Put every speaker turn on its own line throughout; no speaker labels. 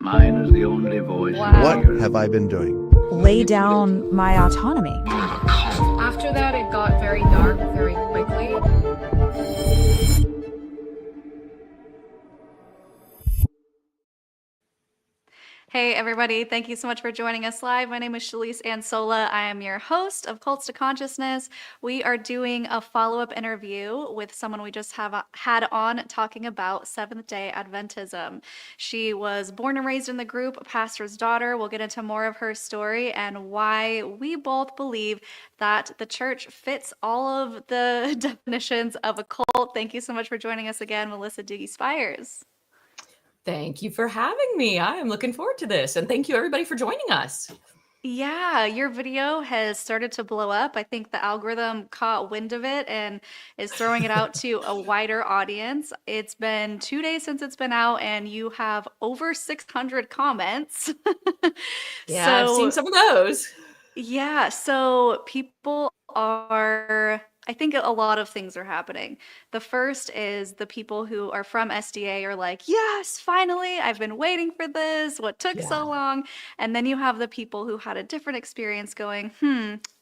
Mine is the only voice.
Wow.
What have I been doing?
Lay down my autonomy.
After that, it got very dark very quickly.
Hey everybody, thank you so much for joining us live. My name is Shalise Ansola. I am your host of Cults to Consciousness. We are doing a follow-up interview with someone we just had on talking about Seventh-Day Adventism. She was born and raised in the group, a pastor's daughter. We'll get into more of her story and why we both believe that the church fits all of the definitions of a cult. Thank you so much for joining us again, Melissa Duge Spiers.
Thank you for having me. I am looking forward to this. And thank you everybody for joining us.
Yeah, your video has started to blow up. I think the algorithm caught wind of it and is throwing it out to a wider audience. It's been 2 days since it's been out, and you have over 600 comments.
Yeah, I've seen some of those.
Yeah, so people are, I think a lot of things are happening. The first is the people who are from SDA are like, yes, finally, I've been waiting for this. What took so long? And then you have the people who had a different experience going,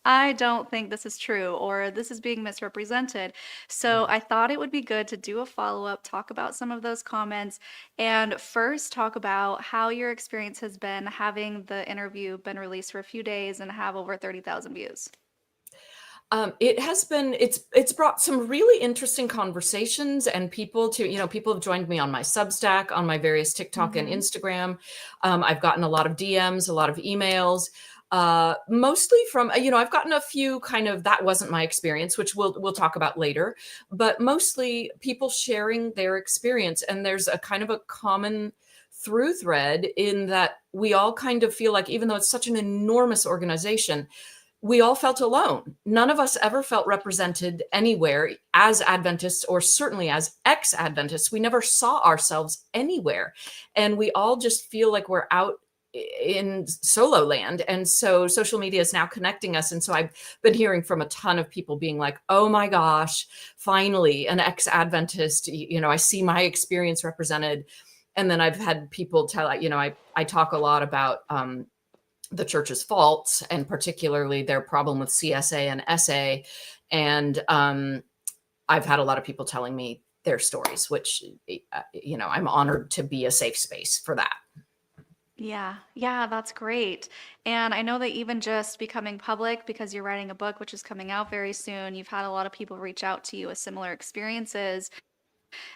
I don't think this is true, or this is being misrepresented. So I thought it would be good to do a follow-up, talk about some of those comments, and first talk about how your experience has been having the interview been released for a few days and have over 30,000 views.
It has been, it's brought some really interesting conversations, and people have joined me on my Substack, on my various TikTok and Instagram. I've gotten a lot of DMs, a lot of emails, mostly from, I've gotten a few kind of, that wasn't my experience, which we'll talk about later, but mostly people sharing their experience. And there's a kind of a common through thread in that we all kind of feel like, even though it's such an enormous organization, we all felt alone. None of us ever felt represented anywhere as Adventists, or certainly as ex-Adventists. We never saw ourselves anywhere. And we all just feel like we're out in solo land. And so social media is now connecting us. And so I've been hearing from a ton of people being like, oh my gosh, finally an ex-Adventist, I see my experience represented. And then I've had people tell, I talk a lot about, the church's faults, and particularly their problem with CSA and SA. And I've had a lot of people telling me their stories, which, I'm honored to be a safe space for that.
Yeah, that's great. And I know that even just becoming public, because you're writing a book, which is coming out very soon, you've had a lot of people reach out to you with similar experiences.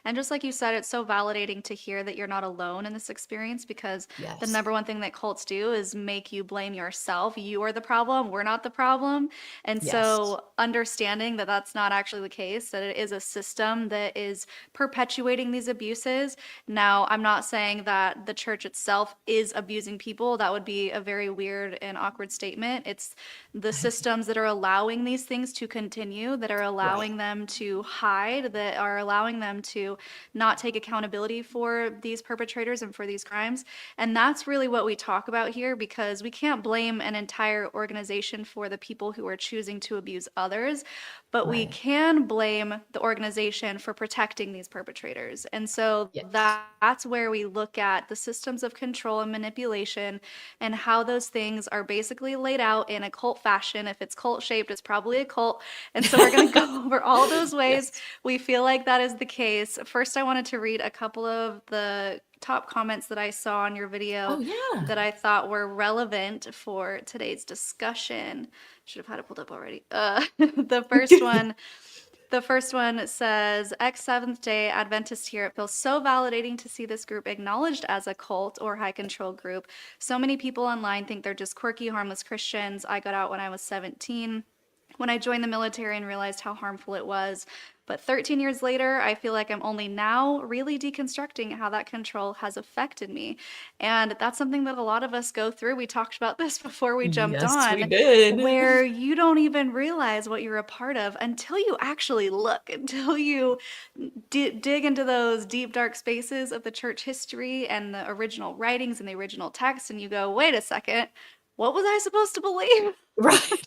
And just like you said, it's so validating to hear that you're not alone in this experience, because the number one thing that cults do is make you blame yourself. You are the problem. We're not the problem. And so understanding that that's not actually the case, that it is a system that is perpetuating these abuses. Now, I'm not saying that the church itself is abusing people. That would be a very weird and awkward statement. It's the systems that are allowing these things to continue, that are allowing them to hide, that are allowing them to not take accountability for these perpetrators and for these crimes. And that's really what we talk about here, because we can't blame an entire organization for the people who are choosing to abuse others, but we can blame the organization for protecting these perpetrators. And so that's where we look at the systems of control and manipulation and how those things are basically laid out in a cult fashion. If it's cult shaped, it's probably a cult. And so we're going to go over all those ways we feel like that is the case. First, I wanted to read a couple of the top comments that I saw on your video that I thought were relevant for today's discussion. Should have had it pulled up already. The first one says, ex-Seventh-Day Adventist here. It feels so validating to see this group acknowledged as a cult or high control group. So many people online think they're just quirky, harmless Christians. I got out when I was 17. When I joined the military and realized how harmful it was. But 13 years later, I feel like I'm only now really deconstructing how that control has affected me. And that's something that a lot of us go through. We talked about this before we jumped on.
We did.
Where you don't even realize what you're a part of until you actually look, until you dig into those deep, dark spaces of the church history and the original writings and the original text, and you go, wait a second, what was I supposed to believe?
Right.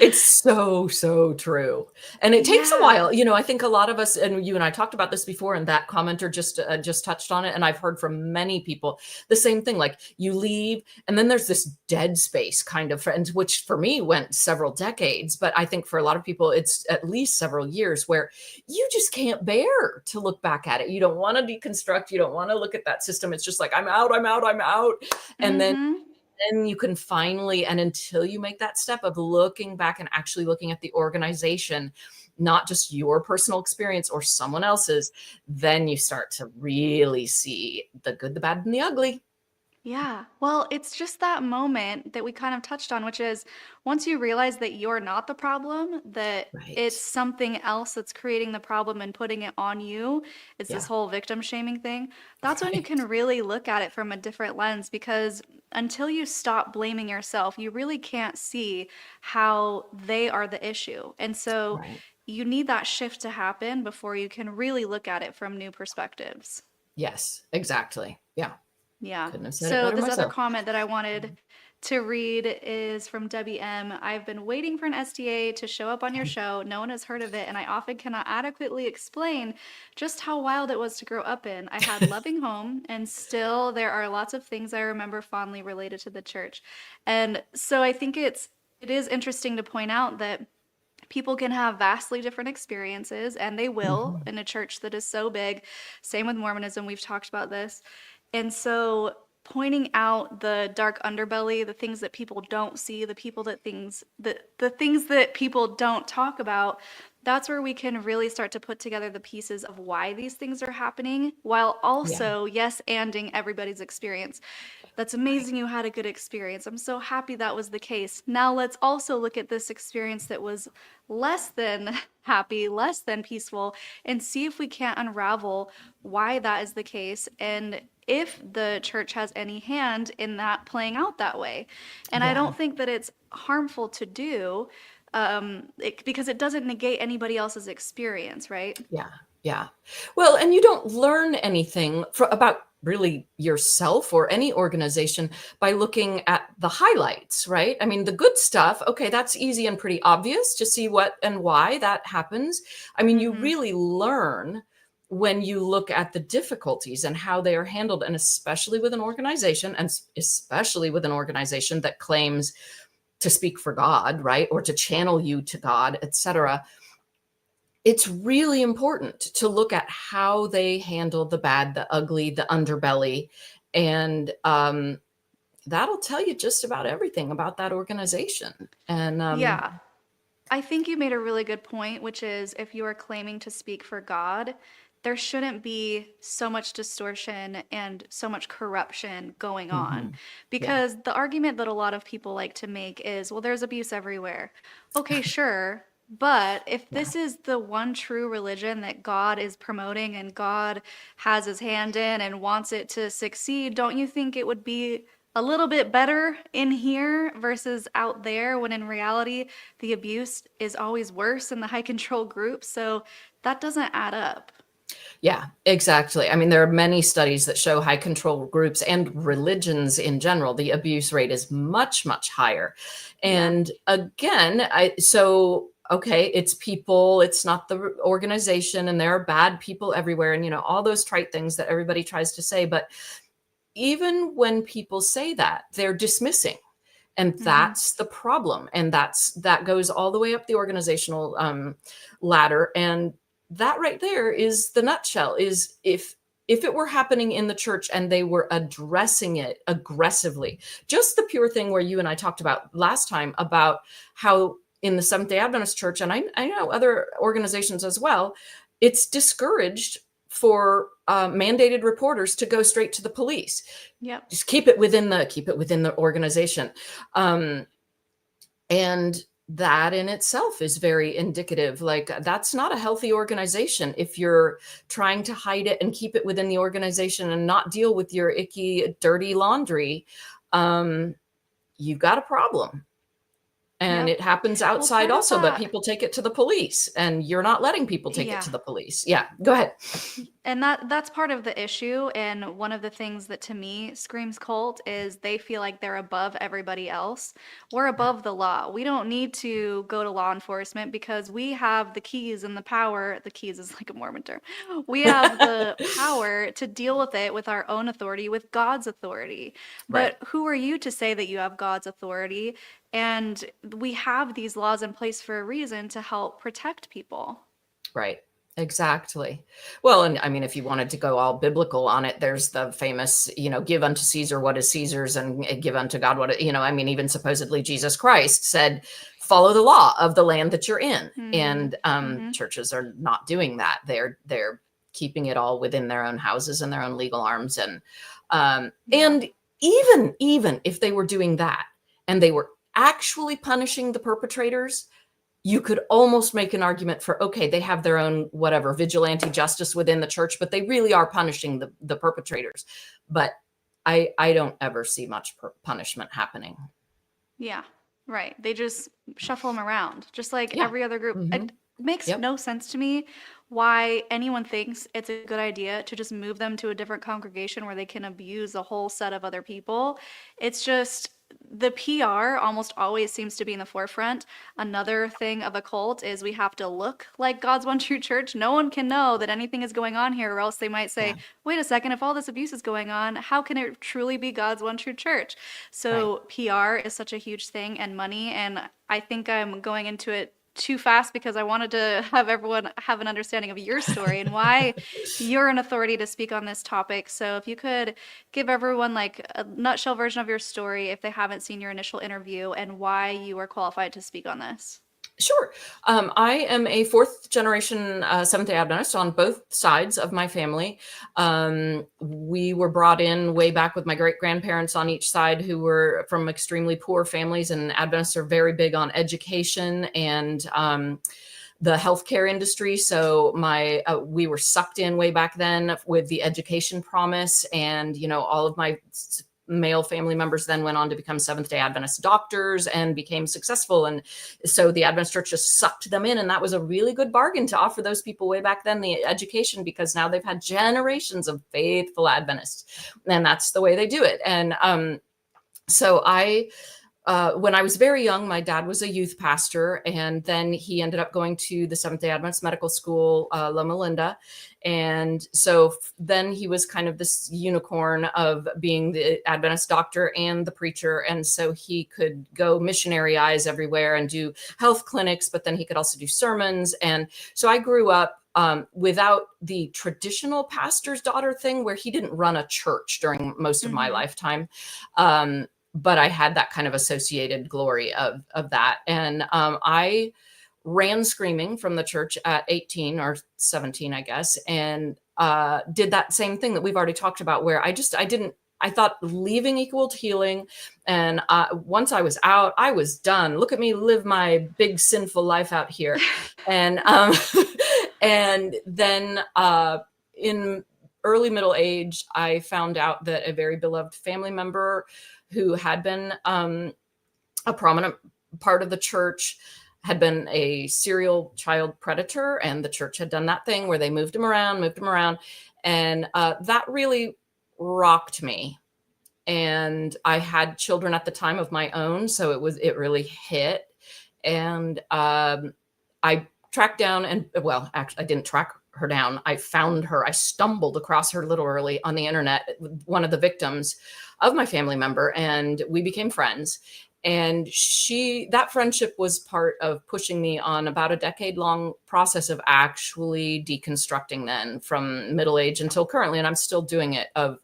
It's so, so true. And it takes a
Yeah.
while. I think a lot of us, and you and I talked about this before, and that commenter just touched on it. And I've heard from many people the same thing. Like you leave, and then there's this dead space kind of, and which for me went several decades. But I think for a lot of people, it's at least several years where you just can't bear to look back at it. You don't want to deconstruct. You don't want to look at that system. It's just like, I'm out, I'm out, I'm out. And then you can finally, and until you make that step of looking back and actually looking at the organization, not just your personal experience or someone else's, then you start to really see the good, the bad, and the ugly.
Yeah. Well, it's just that moment that we kind of touched on, which is once you realize that you're not the problem, that it's
Right.
something else that's creating the problem and putting it on you. It's this
Yeah.
whole victim shaming thing. That's when you
Right.
can really look at it from a different lens because until you stop blaming yourself, you really can't see how they are the issue. And so
Right.
you need that shift to happen before you can really look at it from new perspectives.
Yes, exactly. Yeah.
Yeah.
Couldn't have said it
So
better
this other
myself.
comment that I wanted to read is from Debbie M. I've been waiting for an SDA to show up on your show. No one has heard of it, and I often cannot adequately explain just how wild it was to grow up in. I had loving home, and still there are lots of things I remember fondly related to the church. And so I think it is interesting to point out that people can have vastly different experiences, and they will
Mhm.
in a church that is so big. Same with Mormonism. We've talked about this. And so pointing out the dark underbelly, the things that people don't see, the things that people don't talk about, that's where we can really start to put together the pieces of why these things are happening, while
Yeah.
also, yes, anding everybody's experience. That's
Right.
amazing you had a good experience. I'm so happy that was the case. Now let's also look at this experience that was less than happy, less than peaceful, and see if we can't unravel why that is the case and if the church has any hand in that playing out that way. And I
Yeah.
don't think that it's harmful to do because it doesn't negate anybody else's experience, right?
Yeah. Yeah. Well, and you don't learn anything about really yourself or any organization by looking at the highlights, right? I mean, the good stuff, okay, that's easy and pretty obvious to see what and why that happens. I mean, you
Mm-hmm.
really learn when you look at the difficulties and how they are handled, and especially with an organization, and especially with an organization that claims to speak for God, right? Or to channel you to God, etc. It's really important to look at how they handle the bad, the ugly, the underbelly, and that'll tell you just about everything about that organization. And
Yeah. I think you made a really good point, which is if you are claiming to speak for God, there shouldn't be so much distortion and so much corruption going on.
mhm, yeah,
Because the argument that a lot of people like to make is, well, there's abuse everywhere. Okay, sure. But if
yeah,
this is the one true religion that God is promoting and God has his hand in and wants it to succeed, don't you think it would be a little bit better in here versus out there when in reality the abuse is always worse in the high control group? So that doesn't add up.
yeah, exactly. I mean, there are many studies that show high control groups and religions in general, the abuse rate is much, much higher.
Yeah.
And again, okay, it's people, it's not the organization, and there are bad people everywhere, and all those trite things that everybody tries to say. But even when people say that, they're dismissing. And
Hmm.
that's the problem. And that goes all the way up the organizational ladder. And that right there is the nutshell, is if it were happening in the church and they were addressing it aggressively, just the pure thing where you and I talked about last time about how in the Seventh-Day Adventist Church, and I know other organizations as well, it's discouraged for mandated reporters to go straight to the police.
Yep.
Just keep it within the organization. Um, and that in itself is very indicative. Like, that's not a healthy organization if you're trying to hide it and keep it within the organization and not deal with your icky, dirty laundry. Um, you've got a problem. And
Yep.
it happens
Well,
outside
part of
also, but
that,
people take it to the police, and you're not letting people take it to
yeah.
the police. Yeah, go ahead.
And that's part of the issue. And one of the things that to me screams cult is they feel like they're above everybody else. We're above the law. We don't need to go to law enforcement because we have the keys and the power. The keys is like a Mormon term. We have the power to deal with it with our own authority, with God's authority.
Right.
But who are you to say that you have God's authority? And we have these laws in place for a reason to help protect people.
Right. Exactly. Well, and I mean, if you wanted to go all biblical on it, there's the famous, give unto Caesar what is Caesar's and give unto God what, I mean, even supposedly Jesus Christ said, follow the law of the land that you're in. And churches are not doing that. They're keeping it all within their own houses and their own legal arms. And even if they were doing that and they were actually punishing the perpetrators, you could almost make an argument for, okay, they have their own whatever vigilante justice within the church, but they really are punishing the perpetrators. But I don't ever see much punishment happening.
Yeah, right. They just shuffle them around, just like every other group. It makes no sense to me why anyone thinks it's a good idea to just move them to a different congregation where they can abuse a whole set of other people. It's just the PR almost always seems to be in the forefront. Another thing of a cult is we have to look like God's one true church. No one can know that anything is going on here, or else they might say, wait a second, if all this abuse is going on, how can it truly be God's one true church? So PR is such a huge thing, and money. And I think I'm going into it too fast because I wanted to have everyone have an understanding of your story and why you're an authority to speak on this topic. So if you could give everyone like a nutshell version of your story if they haven't seen your initial interview and why you are qualified to speak on this.
Sure. I am a fourth generation Seventh-Day Adventist on both sides of my family. We were brought in way back with my great-grandparents on each side who were from extremely poor families, and Adventists are very big on education and the healthcare industry. So we were sucked in way back then with the education promise, and all of my male family members then went on to become Seventh-Day Adventist doctors and became successful. And so the Adventist Church just sucked them in. And that was a really good bargain to offer those people way back then, the education, because now they've had generations of faithful Adventists. And that's the way they do it. And so when I was very young, my dad was a youth pastor, and then he ended up going to the Seventh-Day Adventist Medical School, Loma Linda. And so then he was kind of this unicorn of being the Adventist doctor and the preacher. And so he could go missionary eyes everywhere and do health clinics, but then he could also do sermons. And so I grew up without the traditional pastor's daughter thing, where he didn't run a church during most of my lifetime. But I had that kind of associated glory of that. And I ran screaming from the church at 18 or 17, I guess, and did that same thing that we've already talked about, where I thought leaving equaled healing. And once I was out, I was done. Look at me live my big sinful life out here. And and then in early middle age, I found out that a very beloved family member who had been a prominent part of the church had been a serial child predator, and the church had done that thing where they moved him around. And that really rocked me. And I had children at the time of my own, so it really hit. And I tracked down actually I didn't track her down. I found her. I stumbled across her literally on the internet, one of the victims of my family member, and we became friends. And that friendship was part of pushing me on about a decade-long process of actually deconstructing then from middle age until currently. And I'm still doing it and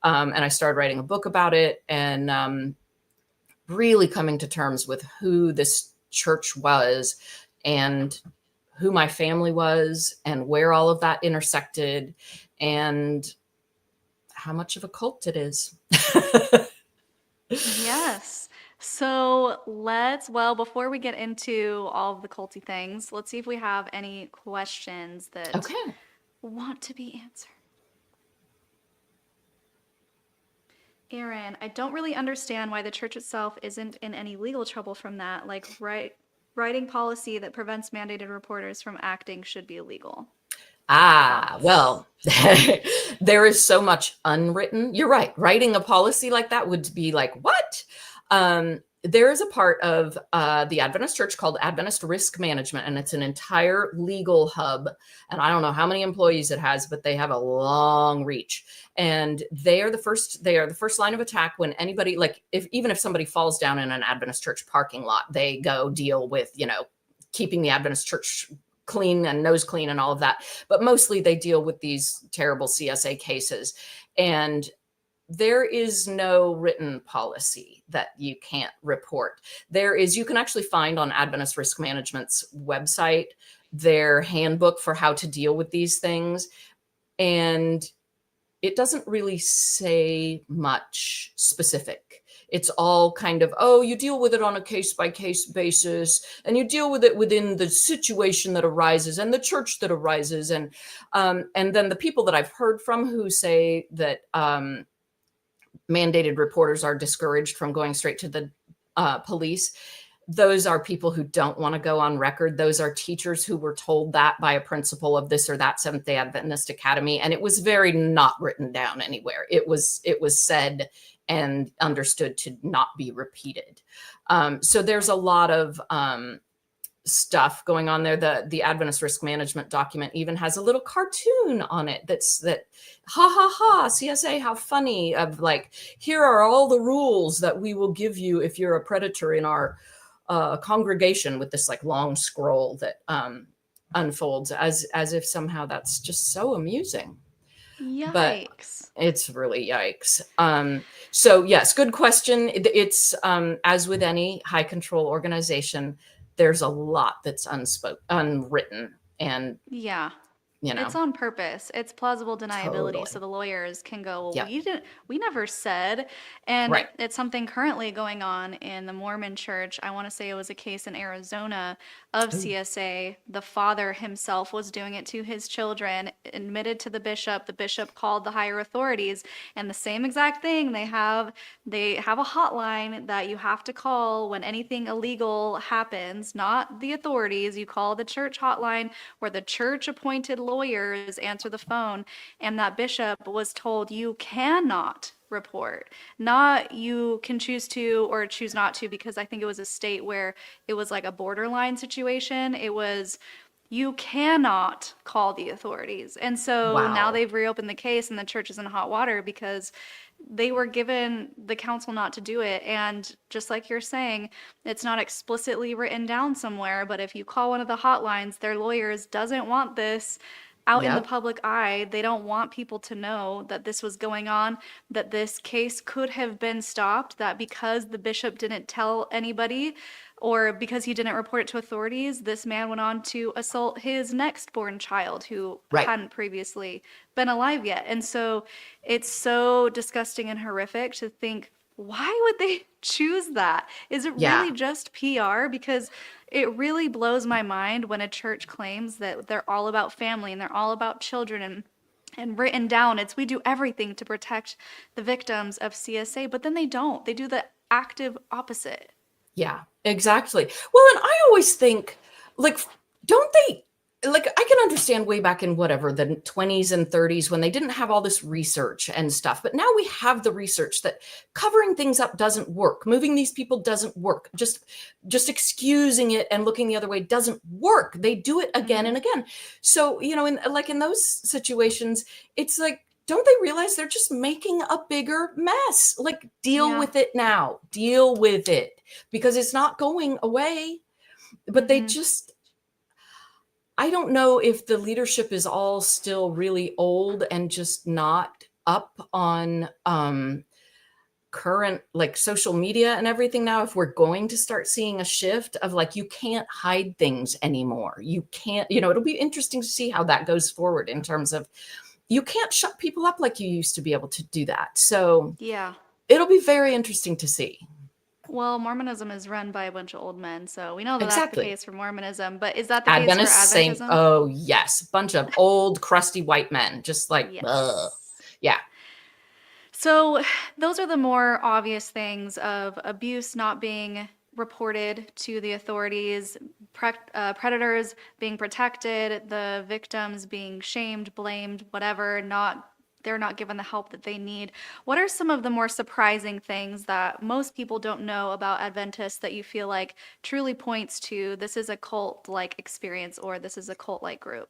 I started writing a book about it, and really coming to terms with who this church was and who my family was and where all of that intersected and how much of a cult it is.
Yes. So before we get into all of the culty things, let's see if we have any questions that want to be answered. Aaron, I don't really understand why the church itself isn't in any legal trouble from that. Like writing policy that prevents mandated reporters from acting should be illegal.
Well, There is so much unwritten. You're right. Writing a policy like that would be like, what? There is a part of the Adventist Church called Adventist Risk Management, and it's an entire legal hub. And I don't know how many employees it has, but they have a long reach. And they are the first line of attack when anybody, like even if somebody falls down in an Adventist Church parking lot, they go deal with, keeping the Adventist Church clean and nose clean and all of that. But mostly they deal with these terrible CSA cases. And there is no written policy that you can't report. You can actually find on Adventist Risk Management's website their handbook for how to deal with these things. And it doesn't really say much specific. It's all kind of, you deal with it on a case-by-case basis, and you deal with it within the situation that arises and the church that arises. And then the people that I've heard from who say that mandated reporters are discouraged from going straight to the police, those are people who don't want to go on record. Those are teachers who were told that by a principal of this or that Seventh-Day Adventist Academy, and it was very not written down anywhere. It was said and understood to not be repeated. So there's a lot of stuff going on there. The Adventist Risk Management document even has a little cartoon on it that ha ha ha, CSA, how funny, of like, here are all the rules that we will give you if you're a predator in our congregation, with this like long scroll that unfolds as if somehow that's just so amusing.
Yikes.
But it's really yikes. So yes, good question. It's as with any high control organization, there's a lot that's unwritten, and
Yeah.
you know,
It's on purpose. It's plausible deniability.
Totally.
So the lawyers can go, well,
Yeah.
we never said. And
Right.
it's something currently going on in the Mormon church. I want to say it was a case in Arizona of CSA. The father himself was doing it to his children, admitted to the bishop. The bishop called the higher authorities, and the same exact thing. They have a hotline that you have to call when anything illegal happens, not the authorities. You call the church hotline, where the church appointed lawyers answer the phone, and that bishop was told, you cannot report. Not you can choose to or choose not to, because I think it was a state where it was like a borderline situation. It was, you cannot call the authorities. And so now
Wow.
they've reopened the case, and the church is in hot water because they were given the counsel not to do it. And just like you're saying, it's not explicitly written down somewhere, but if you call one of the hotlines, their lawyers doesn't want this out in the
Yep.
public eye. They don't want people to know that this was going on, that this case could have been stopped, that because the bishop didn't tell anybody, or because he didn't report it to authorities, this man went on to assault his next born child who
Right.
hadn't previously been alive yet. And so it's so disgusting and horrific to think, why would they choose that? Is it
Yeah.
really just PR? Because it really blows my mind when a church claims that they're all about family and they're all about children, and written down, it's, we do everything to protect the victims of CSA, but then they don't. They do the active opposite.
Yeah, exactly. Well, and I always think, like, don't they, like, I can understand way back in whatever, the 20s and 30s, when they didn't have all this research and stuff, but now we have the research that covering things up doesn't work. Moving these people doesn't work. Just excusing it and looking the other way doesn't work. They do it again and again. So, in those situations, it's like, don't they realize they're just making a bigger mess? Like, deal with it now. Deal with it, because it's not going away. But they just, I don't know if the leadership is all still really old and just not up on current, like, social media and everything now, if we're going to start seeing a shift of, like, you can't hide things anymore. You can't, it'll be interesting to see how that goes forward, in terms of, you can't shut people up like you used to be able to do that. So
Yeah.
it'll be very interesting to see.
Well, Mormonism is run by a bunch of old men, so we know that that's
Exactly.
the case for Mormonism. But is that the case for
Adventists, same.
Adventism?
Oh, yes. Bunch of old, crusty white men, just like,
Yes.
ugh. Yeah.
So those are the more obvious things of abuse not being reported to the authorities, predators being protected, the victims being shamed, blamed, whatever, they're not given the help that they need. What are some of the more surprising things that most people don't know about Adventists that you feel like truly points to this is a cult-like experience or this is a cult-like group?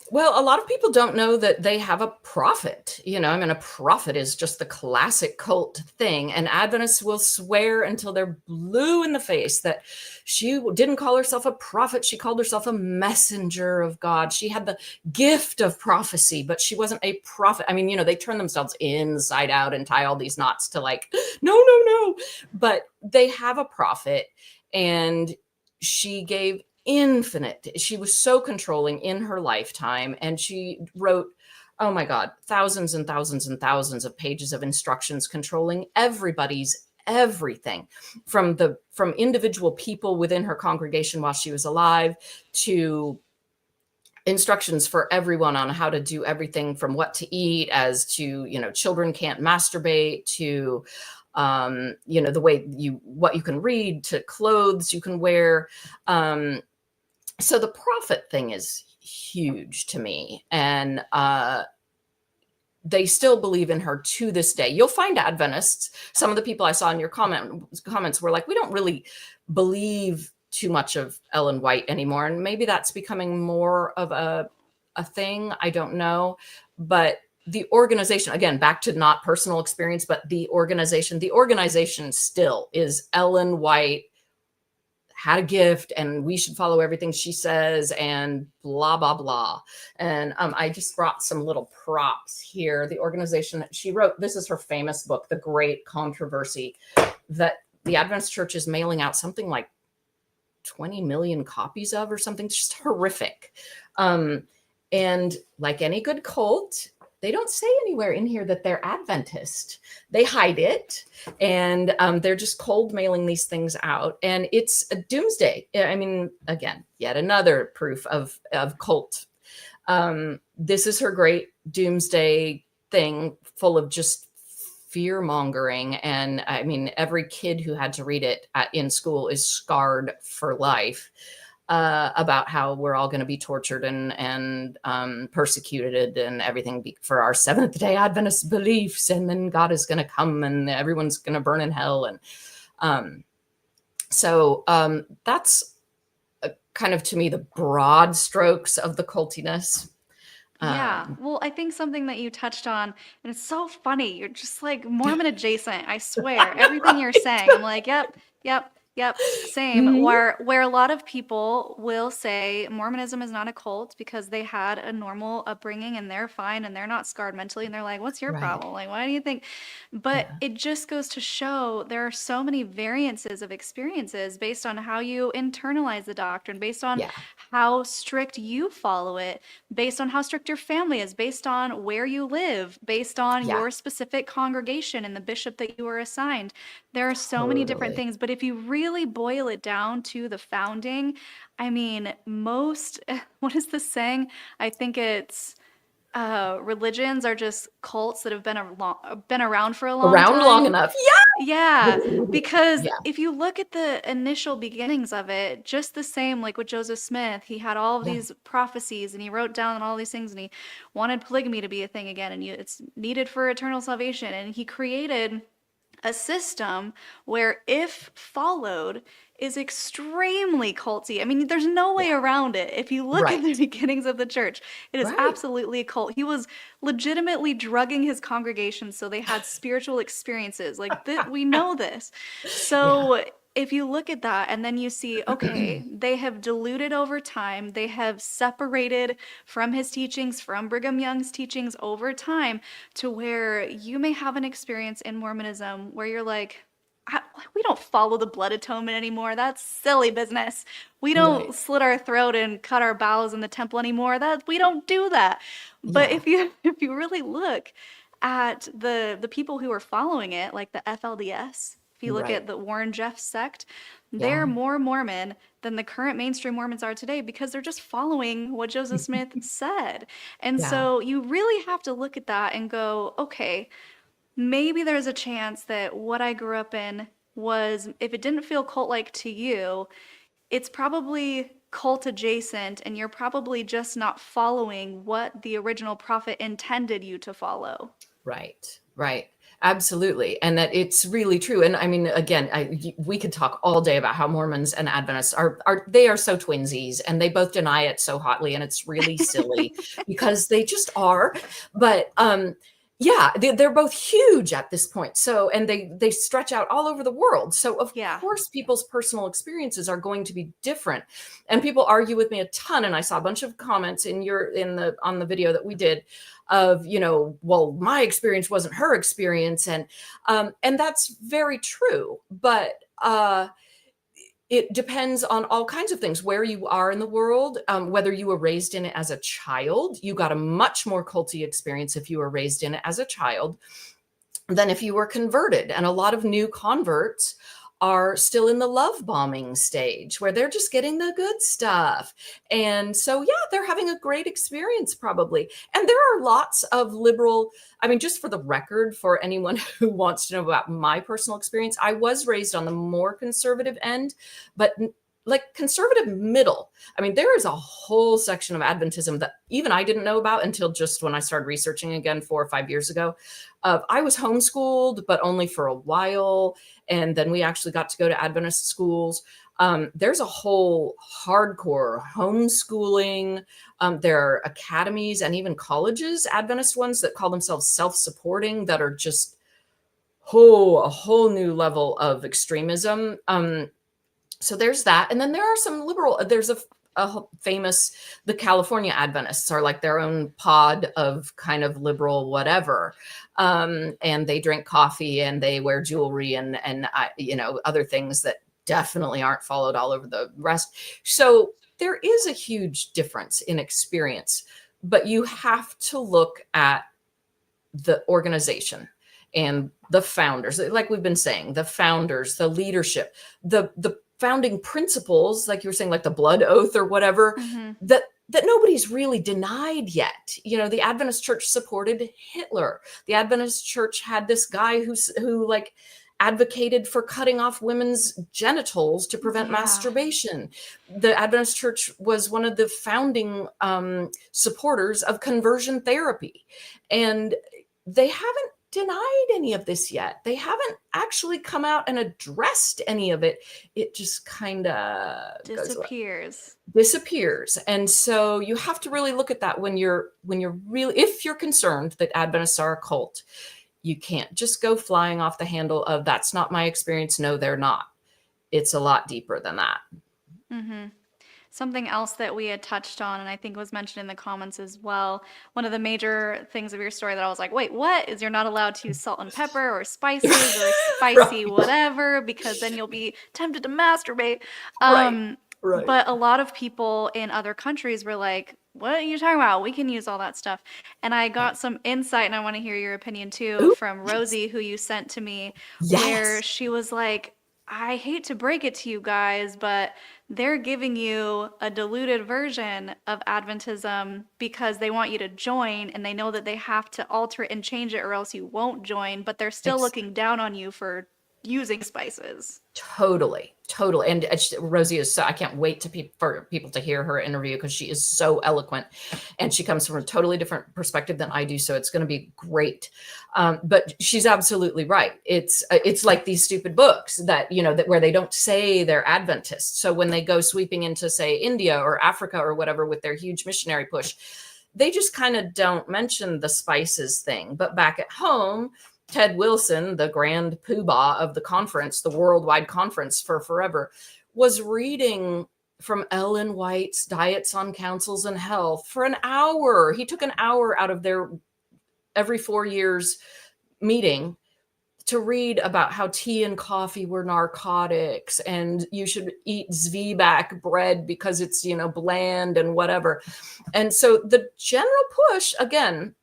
Well, a lot of people don't know that they have a prophet. I mean, a prophet is just the classic cult thing. And Adventists will swear until they're blue in the face that she didn't call herself a prophet. She called herself a messenger of God. She had the gift of prophecy, but she wasn't a prophet. I mean, they turn themselves inside out and tie all these knots to like, no, no, no. But they have a prophet, and she gave she was so controlling in her lifetime, and she wrote, oh my God, thousands and thousands and thousands of pages of instructions controlling everybody's everything, from individual people within her congregation while she was alive, to instructions for everyone on how to do everything from what to eat, as to children can't masturbate, to the way what you can read, to clothes you can wear. So the prophet thing is huge to me. And they still believe in her to this day. You'll find Adventists, some of the people I saw in your comments were like, we don't really believe too much of Ellen White anymore. And maybe that's becoming more of a thing. I don't know. But the organization, again, back to not personal experience, but the organization still is Ellen White had a gift and we should follow everything she says and blah, blah, blah. And I just brought some little props here. The organization that she wrote, this is her famous book, The Great Controversy, that the Adventist Church is mailing out something like 20 million copies of, or something. It's just horrific. And like any good cult, they don't say anywhere in here that they're Adventist. They hide it, and they're just cold mailing these things out. And it's a doomsday. I mean, again, yet another proof of cult. This is her great doomsday thing, full of just fear mongering. And I mean, every kid who had to read it in school is scarred for life. About how we're all going to be tortured and persecuted and everything for our Seventh-Day Adventist beliefs, and then God is going to come and everyone's going to burn in hell. And so that's kind of, to me, the broad strokes of the cultiness.
Yeah. Well, I think something that you touched on, and it's so funny. You're just like Mormon adjacent. I swear, everything you're saying, I'm like, yep, same.
Mhm.
Where a lot of people will say Mormonism is not a cult because they had a normal upbringing and they're fine and they're not scarred mentally, and they're like, what's your
Right.
problem? Like, why do you think? But
Yeah.
it just goes to show there are so many variances of experiences based on how you internalize the doctrine, based on
Yeah.
how strict you follow it, based on how strict your family is, based on where you live, based on
Yeah.
your specific congregation and the bishop that you were assigned. There are so many different
Totally.
things, but if you really boil it down to the founding, I mean, what is the saying? I think it's religions are just cults that have been around for a long
Around long
time.
enough.
Yeah, because
Yeah.
if you look at the initial beginnings of it, just the same, like with Joseph Smith, he had all of
Yeah.
these prophecies and he wrote down all these things, and he wanted polygamy to be a thing again, and it's needed for eternal salvation. And he created a system where, if followed, is extremely culty. I mean, there's no way
Yeah.
around it. If you look at the
Right.
beginnings of the church, it is
Right.
absolutely a cult. He was legitimately drugging his congregation so they had spiritual experiences. Like, we know this.
Yeah.
So if you look at that and then you see, okay, they have diluted over time, they have separated from his teachings, from Brigham Young's teachings over time, to where you may have an experience in Mormonism where you're like, we don't follow the blood atonement anymore. That's silly business. We don't
Right.
slit our throat and cut our bowels in the temple anymore. We don't do that. But
Yeah.
if you really look at the people who are following it, like the FLDS, if you look
Right.
at the Warren Jeffs sect, they're
Yeah.
more Mormon than the current mainstream Mormons are today because they're just following what Joseph Smith said. And
Yeah.
so you really have to look at that and go, okay, maybe there's a chance that what I grew up in was, if it didn't feel cult-like to you, it's probably cult adjacent, and you're probably just not following what the original prophet intended you to follow.
Right, right. Absolutely. And that it's really true. And I mean, again, we could talk all day about how Mormons and Adventists they are so twinsies, and they both deny it so hotly. And it's really silly because they just are. But yeah, they're both huge at this point. So, and they stretch out all over the world. So of
Yeah.
course, people's personal experiences are going to be different. And people argue with me a ton. And I saw a bunch of comments on the video that we did of, well, my experience wasn't her experience. And that's very true. But it depends on all kinds of things, where you are in the world, whether you were raised in it as a child. You got a much more culty experience if you were raised in it as a child than if you were converted. And a lot of new converts are still in the love bombing stage where they're just getting the good stuff. And so, yeah, they're having a great experience probably. And there are lots of liberal, I mean, just for the record, for anyone who wants to know about my personal experience, I was raised on the more conservative end, but like conservative middle. I mean, there is a whole section of Adventism that even I didn't know about until just when I started researching again 4 or 5 years ago. I was homeschooled, but only for a while. And then we actually got to go to Adventist schools. There's a whole hardcore homeschooling. There are academies and even colleges, Adventist ones, that call themselves self-supporting, that are just a whole new level of extremism. So there's that. And then there are some liberal, there's a famous, the California Adventists are like their own pod of kind of liberal whatever. And they drink coffee and they wear jewelry and other things that definitely aren't followed all over the rest. So there is a huge difference in experience, but you have to look at the organization and the founders, like we've been saying, the founders, the leadership, the founding principles, like you were saying, like the blood oath or whatever, that nobody's really denied yet. The Adventist Church supported Hitler. The Adventist Church had this guy who like advocated for cutting off women's genitals to prevent masturbation. The Adventist Church was one of the founding supporters of conversion therapy. And they haven't denied any of this yet. They haven't actually come out and addressed any of it. It just kind of disappears. And so you have to really look at that when you're really, if you're concerned that Adventists are a cult. You can't just go flying off the handle of that's not my experience. No, they're not. It's a lot deeper than that.
Something else that we had touched on, and I think was mentioned in the comments as well, one of the major things of your story that I was like, wait, what? Is you're not allowed to use salt and pepper or spices or spicy whatever, because then you'll be tempted to masturbate.
Right.
But a lot of people in other countries were like, what are you talking about? We can use all that stuff. And I got some insight, and I want to hear your opinion too, from Rosie, who you sent to me, where she was like, I hate to break it to you guys, but they're giving you a diluted version of Adventism because they want you to join, and they know that they have to alter it and change it or else you won't join, but they're still looking down on you for using spices.
Totally. And Rosie is so, I can't wait for people to hear her interview because she is so eloquent and she comes from a totally different perspective than I do. So it's going to be great. But she's absolutely right. It's like these stupid books that where they don't say they're Adventists. So when they go sweeping into, say, India or Africa or whatever with their huge missionary push, they just kind of don't mention the spices thing. But back at home, Ted Wilson, the grand poobah of the conference, the worldwide conference for forever, was reading from Ellen White's Diets on Counsels and Health for an hour. He took an hour out of their every 4 years meeting to read about how tea and coffee were narcotics and you should eat Zwieback bread because it's, bland and whatever. And so the general push, again,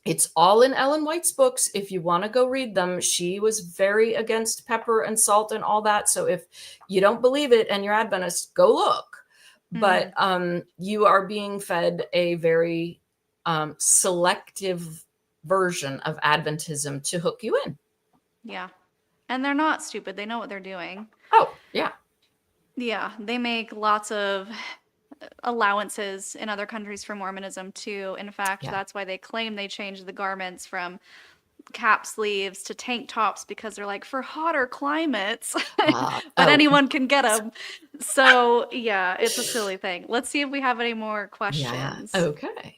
it's all in Ellen White's books. If you want to go read them, she was very against pepper and salt and all that. So if you don't believe it and you're Adventist, go look. But you are being fed a very selective version of Adventism to hook you in.
Yeah. And they're not stupid. They know what they're doing.
Oh, yeah.
Yeah, they make lots of allowances in other countries for Mormonism too. In fact,
Yeah.
that's why they claim they changed the garments from cap sleeves to tank tops because they're like for hotter climates, but
Oh,
anyone can get them. So, yeah, it's a silly thing. Let's see if we have any more
yeah.
questions.
Okay.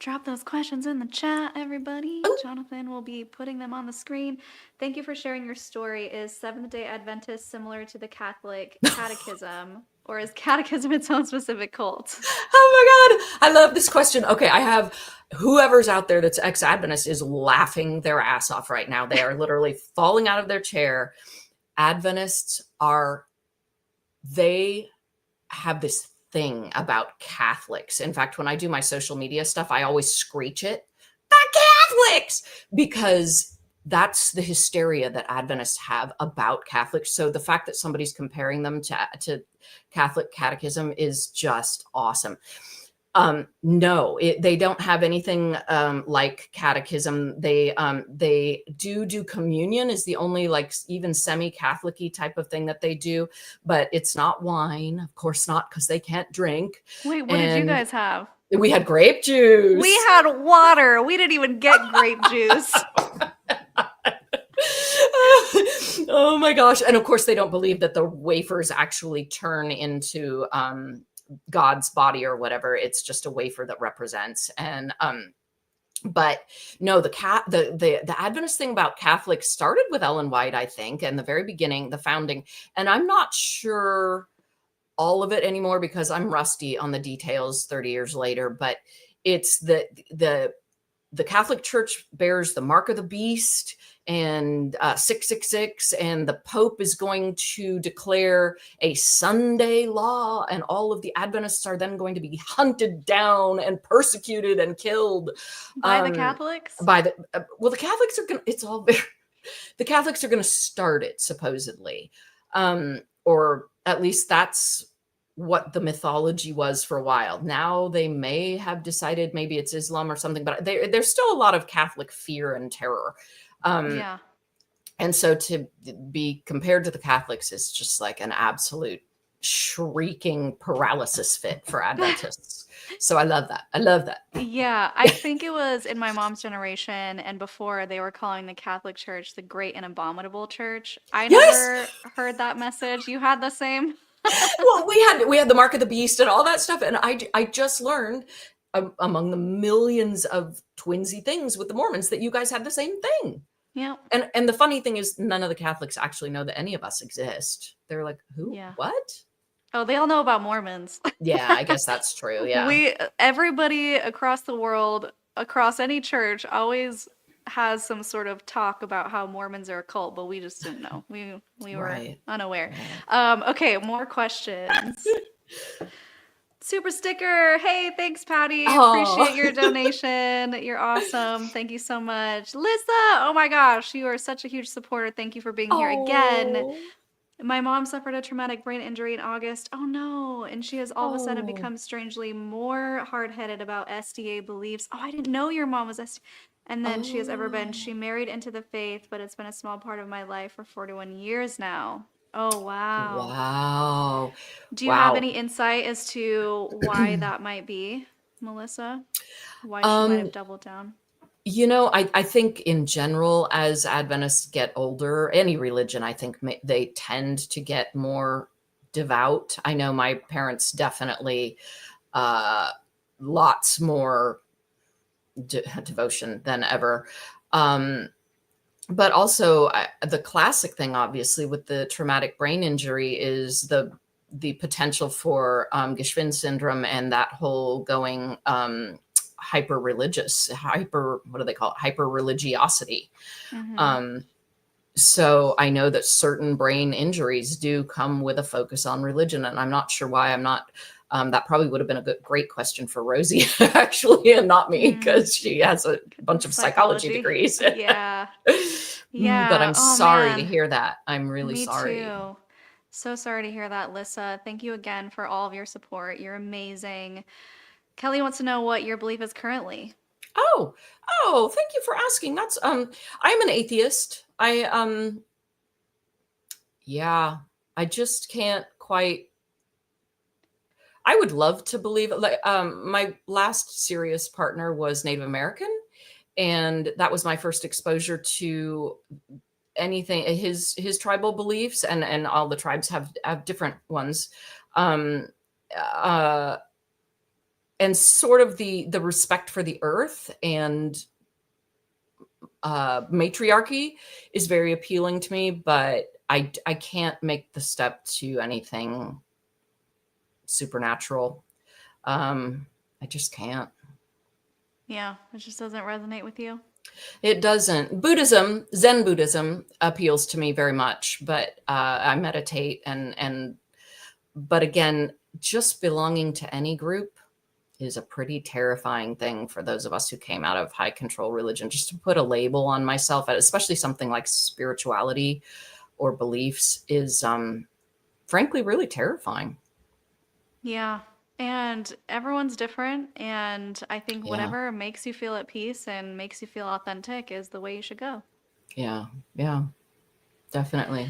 Drop those questions in the chat, everybody.
Oh.
Jonathan will be putting them on the screen. Thank you for sharing your story. Is Seventh-day Adventist similar to the Catholic Catechism, or is Catechism its own specific cult?
Oh my God. I love this question. Okay. I have whoever's out there that's ex-Adventist is laughing their ass off right now. They are literally falling out of their chair. Adventists they have this thing about Catholics. In fact, when I do my social media stuff, I always screech it, the Catholics, because that's the hysteria that Adventists have about Catholics. So the fact that somebody's comparing them to Catholic catechism is just awesome. No, they don't have anything like catechism. They do communion is the only like even semi-Catholic-y type of thing that they do, but it's not wine, of course not, because they can't drink.
Wait, what did you
And
guys have?
we had grape juice.
We had water. We didn't even get grape juice.
Oh my gosh. And of course, they don't believe that the wafers actually turn into God's body or whatever. It's just a wafer that represents. And but no, the Adventist thing about Catholics started with Ellen White, I think, and the very beginning, the founding. And I'm not sure all of it anymore because I'm rusty on the details 30 years later, but it's the Catholic Church bears the mark of the beast and 666, and the Pope is going to declare a Sunday law, and all of the Adventists are then going to be hunted down and persecuted and killed
By the Catholics?
By the well, the Catholics are going. It's all very. The Catholics are going to start it supposedly, or at least that's what the mythology was for a while. Now they may have decided maybe it's Islam or something, but there's still a lot of Catholic fear and terror.
Yeah.
And so to be compared to the Catholics is just like an absolute shrieking paralysis fit for Adventists. So I love that. I love that.
Yeah, I think it was in my mom's generation and before they were calling the Catholic Church the Great and Abominable Church. I
Yes!
never heard that message. You had the same?
Well, we had the mark of the beast and all that stuff, and I just learned among the millions of twinsy things with the Mormons that you guys have the same thing.
Yeah.
And the funny thing is, none of the Catholics actually know that any of us exist. They're like, who?
Yeah.
What?
Oh, they all know about Mormons.
Yeah, I guess that's true. Yeah.
Everybody across the world, across any church, always has some sort of talk about how Mormons are a cult, but we just didn't know. We were
Right.
unaware.
Right.
Okay, more questions. Super sticker. Hey, thanks, Patty.
Aw.
Appreciate your donation. You're awesome. Thank you so much. Lisa, oh my gosh, you are such a huge supporter. Thank you for being here again.
Oh.
My mom suffered a traumatic brain injury in August. Oh no. And she has all of a sudden
Oh.
become strangely more hard-headed about SDA beliefs. Oh, I didn't know your mom was SDA. And then she has ever been. She married into the faith, but it's been a small part of my life for 41 years now. Oh, wow.
Wow.
Do you have
Wow.
any insight as to why that might be, Melissa? Why she might have doubled down?
You know, I think in general, as Adventists get older, any religion, I think they tend to get more devout. I know my parents definitely lots more devotion than ever. But also the classic thing, obviously, with the traumatic brain injury is the potential for Geschwind syndrome and that whole going hyper religious, what do they call it? Hyper religiosity.
Mhm.
So I know that certain brain injuries do come with a focus on religion, and I'm not sure why. I'm not. That probably would have been a great question for Rosie, actually, and not me, because she has a bunch of psychology degrees.
Yeah. Yeah.
But I'm
Oh,
sorry to
man.
hear that. I'm really
Me
sorry.
too. So sorry to hear that, Lissa. Thank you again for all of your support. You're amazing. Kelly wants to know what your belief is currently.
Oh, thank you for asking. That's I'm an atheist. Yeah, I just can't quite. I would love to believe it. Like, my last serious partner was Native American, and that was my first exposure to anything, his tribal beliefs, and all the tribes have different ones. Um, uh, and sort of the respect for the earth and matriarchy is very appealing to me, but I can't make the step to anything supernatural. I just can't.
Yeah, it just doesn't resonate with you.
It doesn't. Zen Buddhism appeals to me very much, but I meditate but again, just belonging to any group is a pretty terrifying thing for those of us who came out of high control religion. Just to put a label on myself, especially something like spirituality or beliefs, is frankly really terrifying.
Yeah. And everyone's different. And I think
Yeah.
whatever makes you feel at peace and makes you feel authentic is the way you should go.
Yeah. Definitely.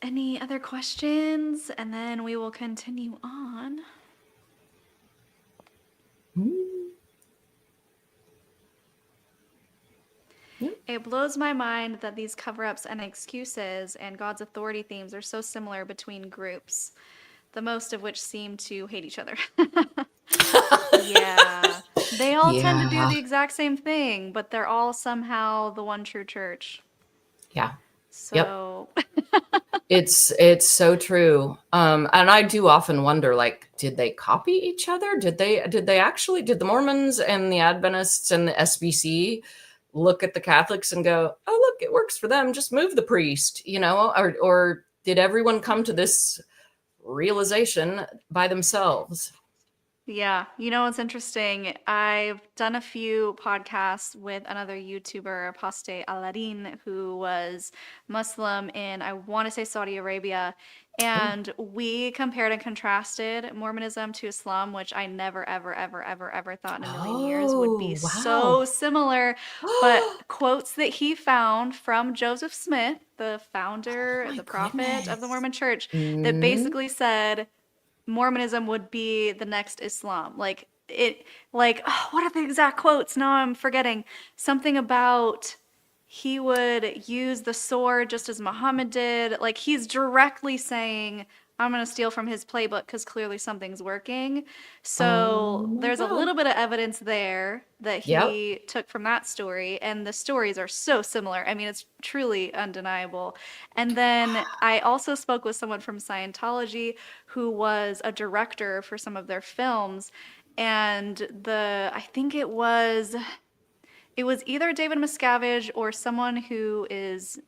Any other questions? And then we will continue on. It blows my mind that these cover ups and excuses and God's authority themes are so similar between groups, the most of which seem to hate each other. Yeah. They all tend to do
Yeah.
the exact same thing, but they're all somehow the one true church.
Yeah.
So,
It's so true. And I do often wonder, like, did they copy each other? Did the Mormons and the Adventists and the SBC look at the Catholics and go, oh, look, it works for them. Just move the priest, or did everyone come to this realization by themselves?
yeah, you know what's interesting? I've done a few podcasts with another YouTuber, Apostate Aladdin, who was Muslim in, I want to say, Saudi Arabia. And we compared and contrasted Mormonism to Islam, which I never, ever, ever, ever, ever thought in a million years would be
Oh,
so
wow.
similar. But quotes that he found from Joseph Smith, the
Oh
founder,
my
the prophet of the
goodness.
Mormon Church, that
Mm.
basically said Mormonism would be the next Islam. What are the exact quotes? Now I'm forgetting. Something about he would use the sword just as Muhammad did. Like he's directly saying, I'm going to steal from his playbook because clearly something's working.
Oh
So
my
there's a
God.
little bit of evidence there that
Yep.
he took from that story. And the stories are so similar. I mean, it's truly undeniable. And then I also spoke with someone from Scientology who was a director for some of their films. And I think it was either David Miscavige or someone who is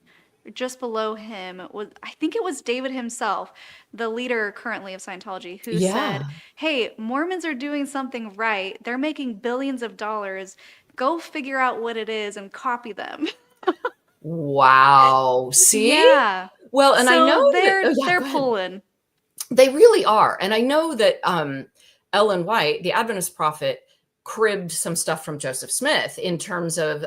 just below him. I think it was David himself, the leader currently of Scientology, who said,
Yeah.
hey, Mormons are doing something right. They're making billions of dollars. Go figure out what it is and copy them.
Wow. See?
Yeah.
Well, and I know
So
that,
they're
oh yeah,
they're
go ahead.
pulling.
They really are. And I know that Ellen White, the Adventist prophet, cribbed some stuff from Joseph Smith in terms of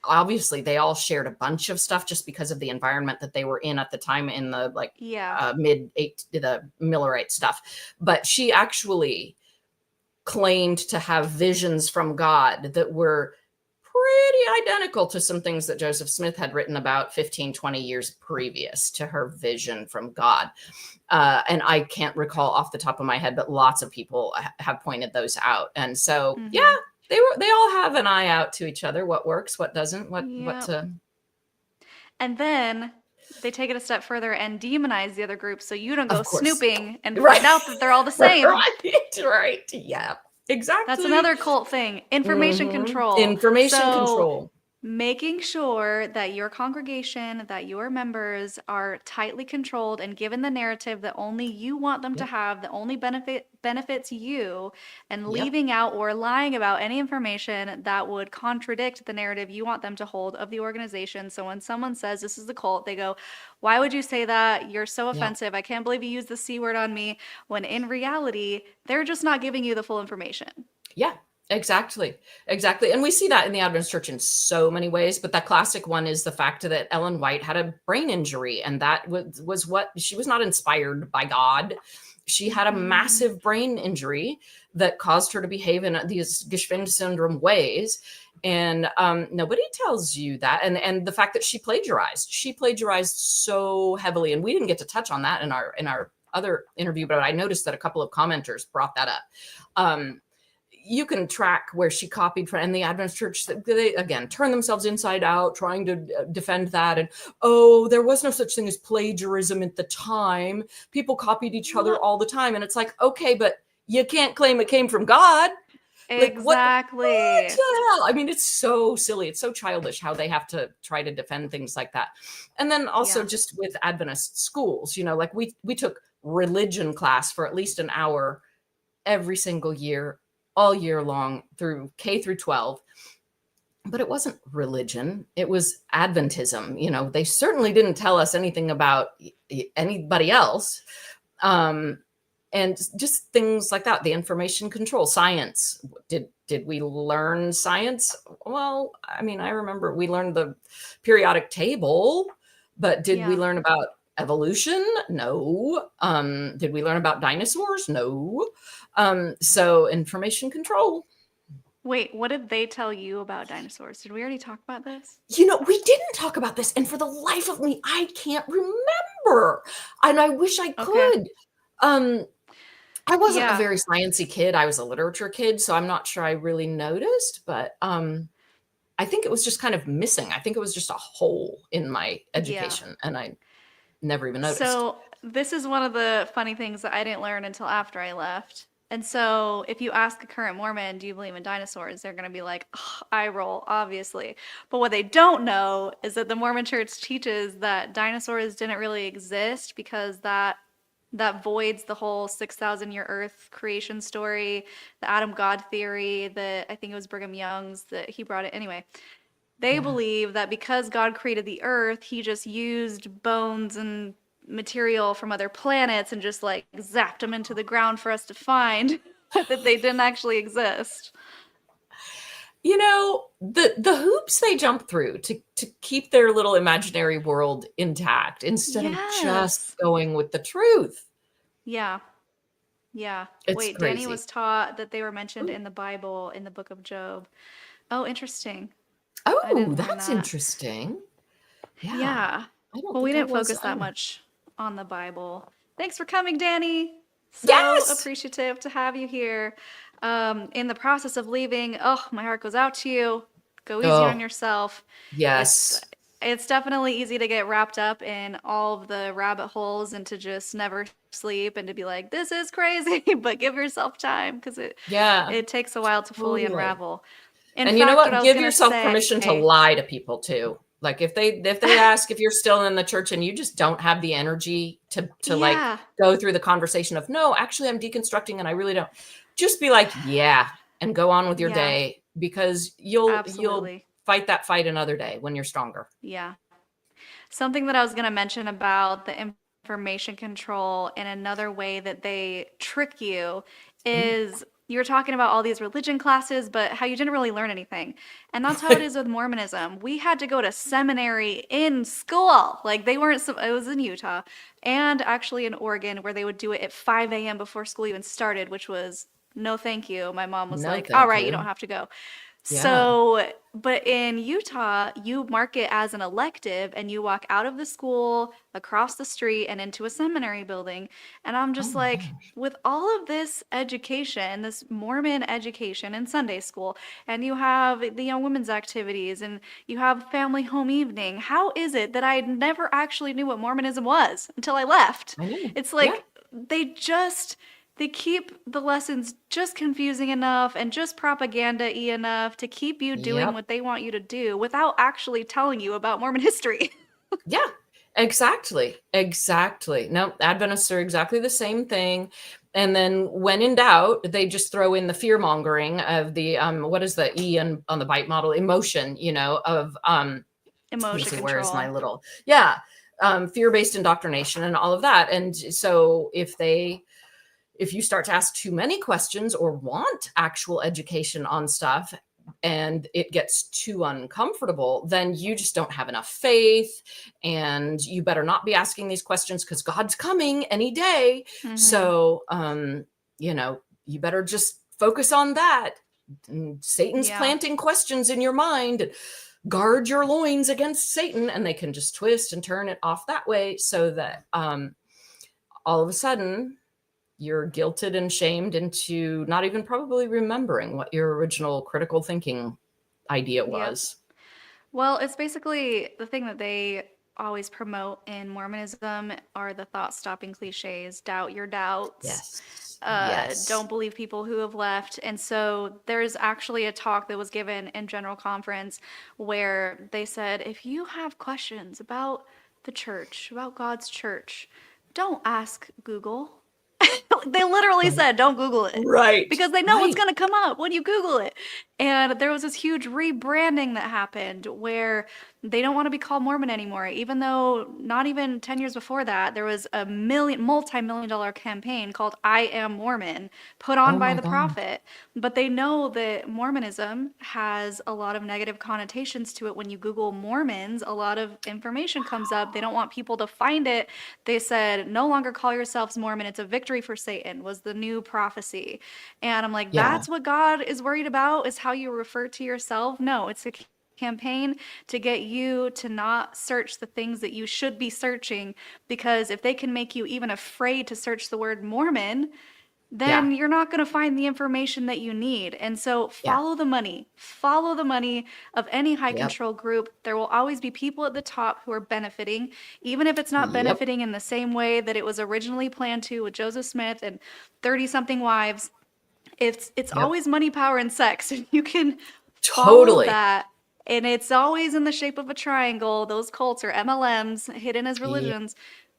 obviously they all shared a bunch of stuff just because of the environment that they were in at the time in the
Yeah.
the Millerite stuff. But she actually claimed to have visions from God that were pretty identical to some things that Joseph Smith had written about 15, 20 years previous to her vision from God. And I can't recall off the top of my head, but lots of people have pointed those out. And so, yeah, they all have an eye out to each other. What works, what doesn't, what
Yep.
to.
And then they take it a step further and demonize the other group so you don't go
Of course.
snooping and
Right.
find out that they're all the same.
Right. Yeah, exactly.
That's another cult thing. Information control.
Information
So,
control.
making sure that your congregation, that your members are tightly controlled and given the narrative that only you want them to have, that only benefits you, and leaving out or lying about any information that would contradict the narrative you want them to hold of the organization. So when someone says this is a cult, they go, why would you say that? You're so offensive. I can't believe you used the C word on me. When in reality, they're just not giving you the full information.
Yeah. Exactly. Exactly. And we see that in the Adventist Church in so many ways. But that classic one is the fact that Ellen White had a brain injury. And that was what she was not inspired by God. She had a
Mhm.
massive brain injury that caused her to behave in these Geschwind syndrome ways. And nobody tells you that. And the fact that she plagiarized so heavily. And we didn't get to touch on that in our other interview, but I noticed that a couple of commenters brought that up. You can track where she copied from, and the Adventist Church, they again turn themselves inside out trying to defend that. And there was no such thing as plagiarism at the time. People copied each other all the time. And it's like, okay, but you can't claim it came from God. Like what
Exactly.
the hell? I mean, it's so silly. It's so childish how they have to try to defend things like that. And then also
Yeah.
just with Adventist schools, like we took religion class for at least an hour every single year, all year long through K through 12. But it wasn't religion. It was Adventism. They certainly didn't tell us anything about anybody else. And just things like that, the information control, science. Did we learn science? Well, I mean, I remember we learned the periodic table, but did we
Yeah.
learn about evolution? No. Did we learn about dinosaurs? No. So information control.
Wait, what did they tell you about dinosaurs? Did we already talk about this?
We didn't talk about this, and for the life of me, I can't remember. And I wish I
Okay.
could. I wasn't a
Yeah.
very sciencey kid. I was a literature kid, so I'm not sure I really noticed, but I think it was just kind of missing. I think it was just a hole in my
Yeah.
education, and I never even noticed.
So this is one of the funny things that I didn't learn until after I left. And so if you ask a current Mormon, do you believe in dinosaurs? They're going to be like, "Ugh, eye roll, obviously." But what they don't know is that the Mormon church teaches that dinosaurs didn't really exist because that voids the whole 6,000-year Earth creation story, the Adam God theory that I think it was Brigham Young's that he brought it. Anyway, they
Yeah.
believe that because God created the Earth, he just used bones and material from other planets and just like zapped them into the ground for us to find, that they didn't actually exist.
The hoops they jump through to keep their little imaginary world intact instead of just
Yes.
going with the truth.
Yeah. Yeah.
It's
Wait, Danny
crazy.
was taught that they were mentioned
Ooh.
in the Bible in the book of Job. Oh, interesting. I
Oh,
didn't learn
that's
that.
interesting. Yeah.
Yeah.
I don't
Well, we
think I
didn't
was
focus that
either.
much on the Bible. Thanks for coming, Danny. So
Yes.
appreciative to have you here. In the process of leaving, oh, my heart goes out to you. Go easy on
Oh,
yourself. It's
yes.
it's definitely easy to get wrapped up in all of the rabbit holes and to just never sleep and to be like, this is crazy, but give yourself time because it
Yeah,
it takes a while to fully
totally.
unravel. In
And you know
fact, what
what?
I was
Give
gonna
yourself
say,
permission to lie to people too. Like if they ask if you're still in the church and you just don't have the energy to like
yeah,
go through the conversation of no, actually I'm deconstructing and I really don't. Just be like, yeah, and go on with your
yeah,
day because you'll
absolutely.
fight that fight another day when you're stronger.
Yeah. Something that I was going to mention about the information control and another way that they trick you
Mm.
is you were talking about all these religion classes, but how you didn't really learn anything. And that's how it is with Mormonism. We had to go to seminary in school. Like they weren't, it was in Utah and actually in Oregon where they would do it at 5 a.m. before school even started, which was no thank you. My mom was
No,
like, all
thank
right, you don't
you.
have to go.
Yeah.
So, but in Utah, you mark it as an elective and you walk out of the school, across the street, and into a seminary building. And I'm
Oh
just
my
like,
gosh.
with all of this education, this Mormon education in Sunday school, and you have the young women's activities, and you have family home evening, how is it that I never actually knew what Mormonism was until I left?
I know.
It's
Yeah.
like they keep the lessons just confusing enough and just propaganda-y enough to keep you doing
Yep.
what they want you to do without actually telling you about Mormon history.
Yeah, exactly. Exactly. No, Adventists are exactly the same thing. And then when in doubt, they just throw in the fear mongering of the what is the E on the bite model emotion, of let me
Emotion
see, where is my
control.
little fear-based indoctrination and all of that. And so if you start to ask too many questions or want actual education on stuff, and it gets too uncomfortable, then you just don't have enough faith, and you better not be asking these questions because God's coming any day.
Mm-hmm.
So, you better just focus on that. Satan's
Yeah.
planting questions in your mind. Guard your loins against Satan, and they can just twist and turn it off that way, so that all of a sudden you're guilted and shamed into not even probably remembering what your original critical thinking idea was.
Well, it's basically the thing that they always promote in Mormonism are the thought-stopping cliches: doubt your doubts.
Yes.
Don't believe people who have left. And so there's actually a talk that was given in General Conference where they said, if you have questions about the church, about God's church, don't ask Google. They literally said, don't Google it.
Right.
Because they know what's going to come up when you Google it. And there was this huge rebranding that happened where they don't want to be called Mormon anymore, even though not even 10 years before that, there was a multi-million-dollar campaign called I Am Mormon put on by the prophet. But they know that Mormonism has a lot of negative connotations to it. When you Google Mormons, a lot of information comes up. They don't want people to find it. They said, no longer call yourselves Mormon. It's a victory for Satan, was the new prophecy. And I'm like, that's what God is worried about, is how you refer to yourself? No, it's a campaign to get you to not search the things that you should be searching, because if they can make you even afraid to search the word Mormon, then you're not going to find the information that you need. And so follow the money. Follow the money of any high control group. There will always be people at the top who are benefiting, even if it's not benefiting in the same way that it was originally planned to with Joseph Smith and 30-something wives. It's always money, power, and sex. And you can follow that. And it's always in the shape of a triangle. Those cults are MLMs hidden as religions.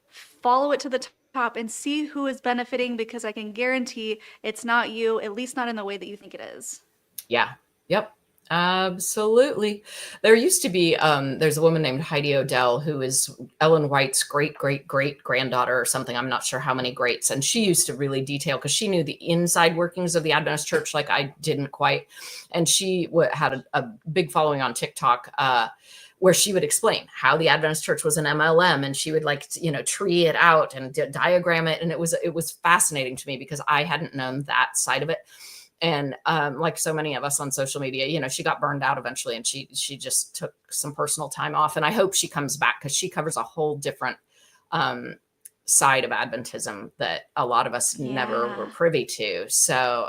Follow it to the top and see who is benefiting, because I can guarantee it's not you, at least not in the way that you think it is.
Yeah. Yep. Absolutely. There used to be, there's a woman named Heidi Odell, who is Ellen White's great granddaughter or something. I'm not sure how many greats. And she used to really detail, because she knew the inside workings of the Adventist Church like I didn't quite. And she had a big following on TikTok, where she would explain how the Adventist Church was an MLM, and she would tree it out and diagram it. And it was fascinating to me, because I hadn't known that side of it. And like so many of us on social media, she got burned out eventually, and she just took some personal time off. And I hope she comes back, because she covers a whole different side of Adventism that a lot of us never were privy to. So,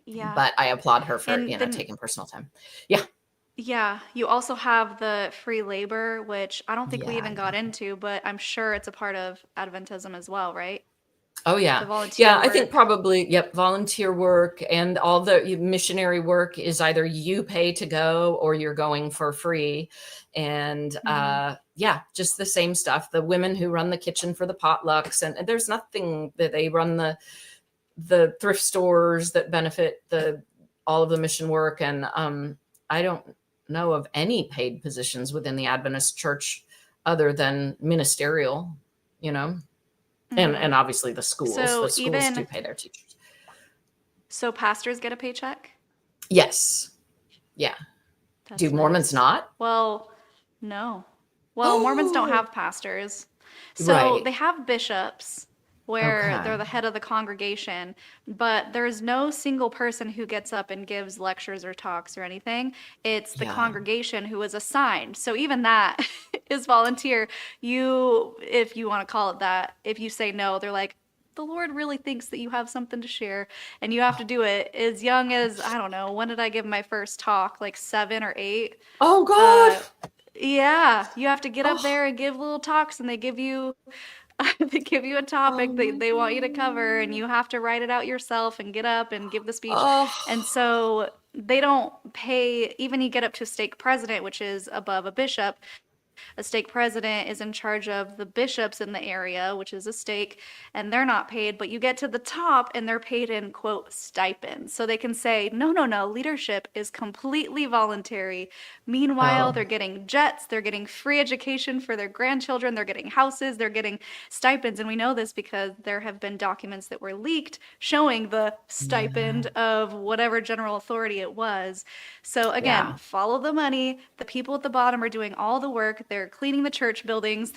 but I applaud her for, taking personal time. Yeah.
Yeah, you also have the free labor, which I don't think we even got into, but I'm sure it's a part of Adventism as well, right?
Oh, yeah.
The volunteer
Yeah, I
work.
think probably, volunteer work and all the missionary work is either you pay to go or you're going for free. And just the same stuff. The women who run the kitchen for the potlucks, and there's nothing that they run the thrift stores that benefit all of the mission work. And I don't know of any paid positions within the Adventist Church other than ministerial, And obviously the schools.
So
the schools do pay their teachers.
So pastors get a paycheck?
Yes. Yeah.
That's
do Mormons not?
Well, no. Well, Mormons don't have pastors. So they have bishops, where they're the head of the congregation, but there's no single person who gets up and gives lectures or talks or anything. It's the congregation who is assigned. So even that is volunteer. If you want to call it that, if you say no, they're like, the Lord really thinks that you have something to share, and you have to do it as young as, I don't know, when did I give my first talk? Like 7 or 8?
Oh, God.
Yeah, you have to get up there and give little talks, and they give you they give you a topic that they want you to cover, and you have to write it out yourself and get up and give the speech. And so they don't pay, even you get up to stake president, which is above a bishop, A stake president is in charge of the bishops in the area, which is a stake, and they're not paid, but you get to the top and they're paid in, quote, stipends. So they can say, no, no, no, leadership is completely voluntary. Meanwhile,
Oh,
they're getting jets, they're getting free education for their grandchildren, they're getting houses, they're getting stipends. And we know this because there have been documents that were leaked showing the
yeah,
stipend of whatever general authority it was. So again,
yeah,
follow the money. The people at the bottom are doing all the work. They're cleaning the church buildings.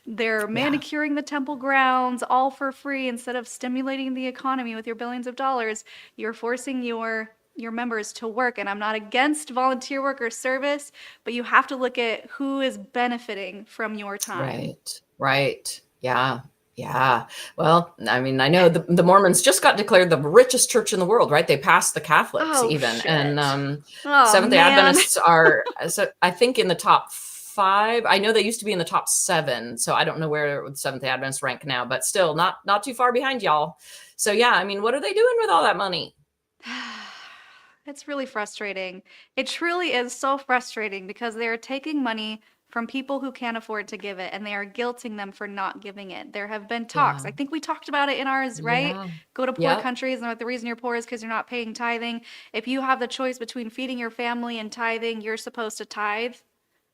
They're
yeah,
manicuring the temple grounds, all for free. Instead of stimulating the economy with your billions of dollars, you're forcing your members to work. And I'm not against volunteer work or service, but you have to look at who is benefiting from your time.
right, right. Yeah, yeah. Well, I mean, I know the Mormons just got declared the richest church in the world, right? They passed the Catholics
Oh
even. And
shit. Oh
Seventh-day
man.
Adventists are, so I think, in the top 5. I know they used to be in the top 7, so I don't know where the Seventh-day Adventists rank now, but still not too far behind y'all. So yeah, I mean, what are they doing with all that money?
It's really frustrating. It truly is so frustrating because they are taking money from people who can't afford to give it and they are guilting them for not giving it. There have been talks.
Yeah,
I think we talked about it in ours, right?
yeah,
Go to poor
yep,
countries, and the reason you're poor is because you're not paying tithing. If you have the choice between feeding your family and tithing, you're supposed to tithe.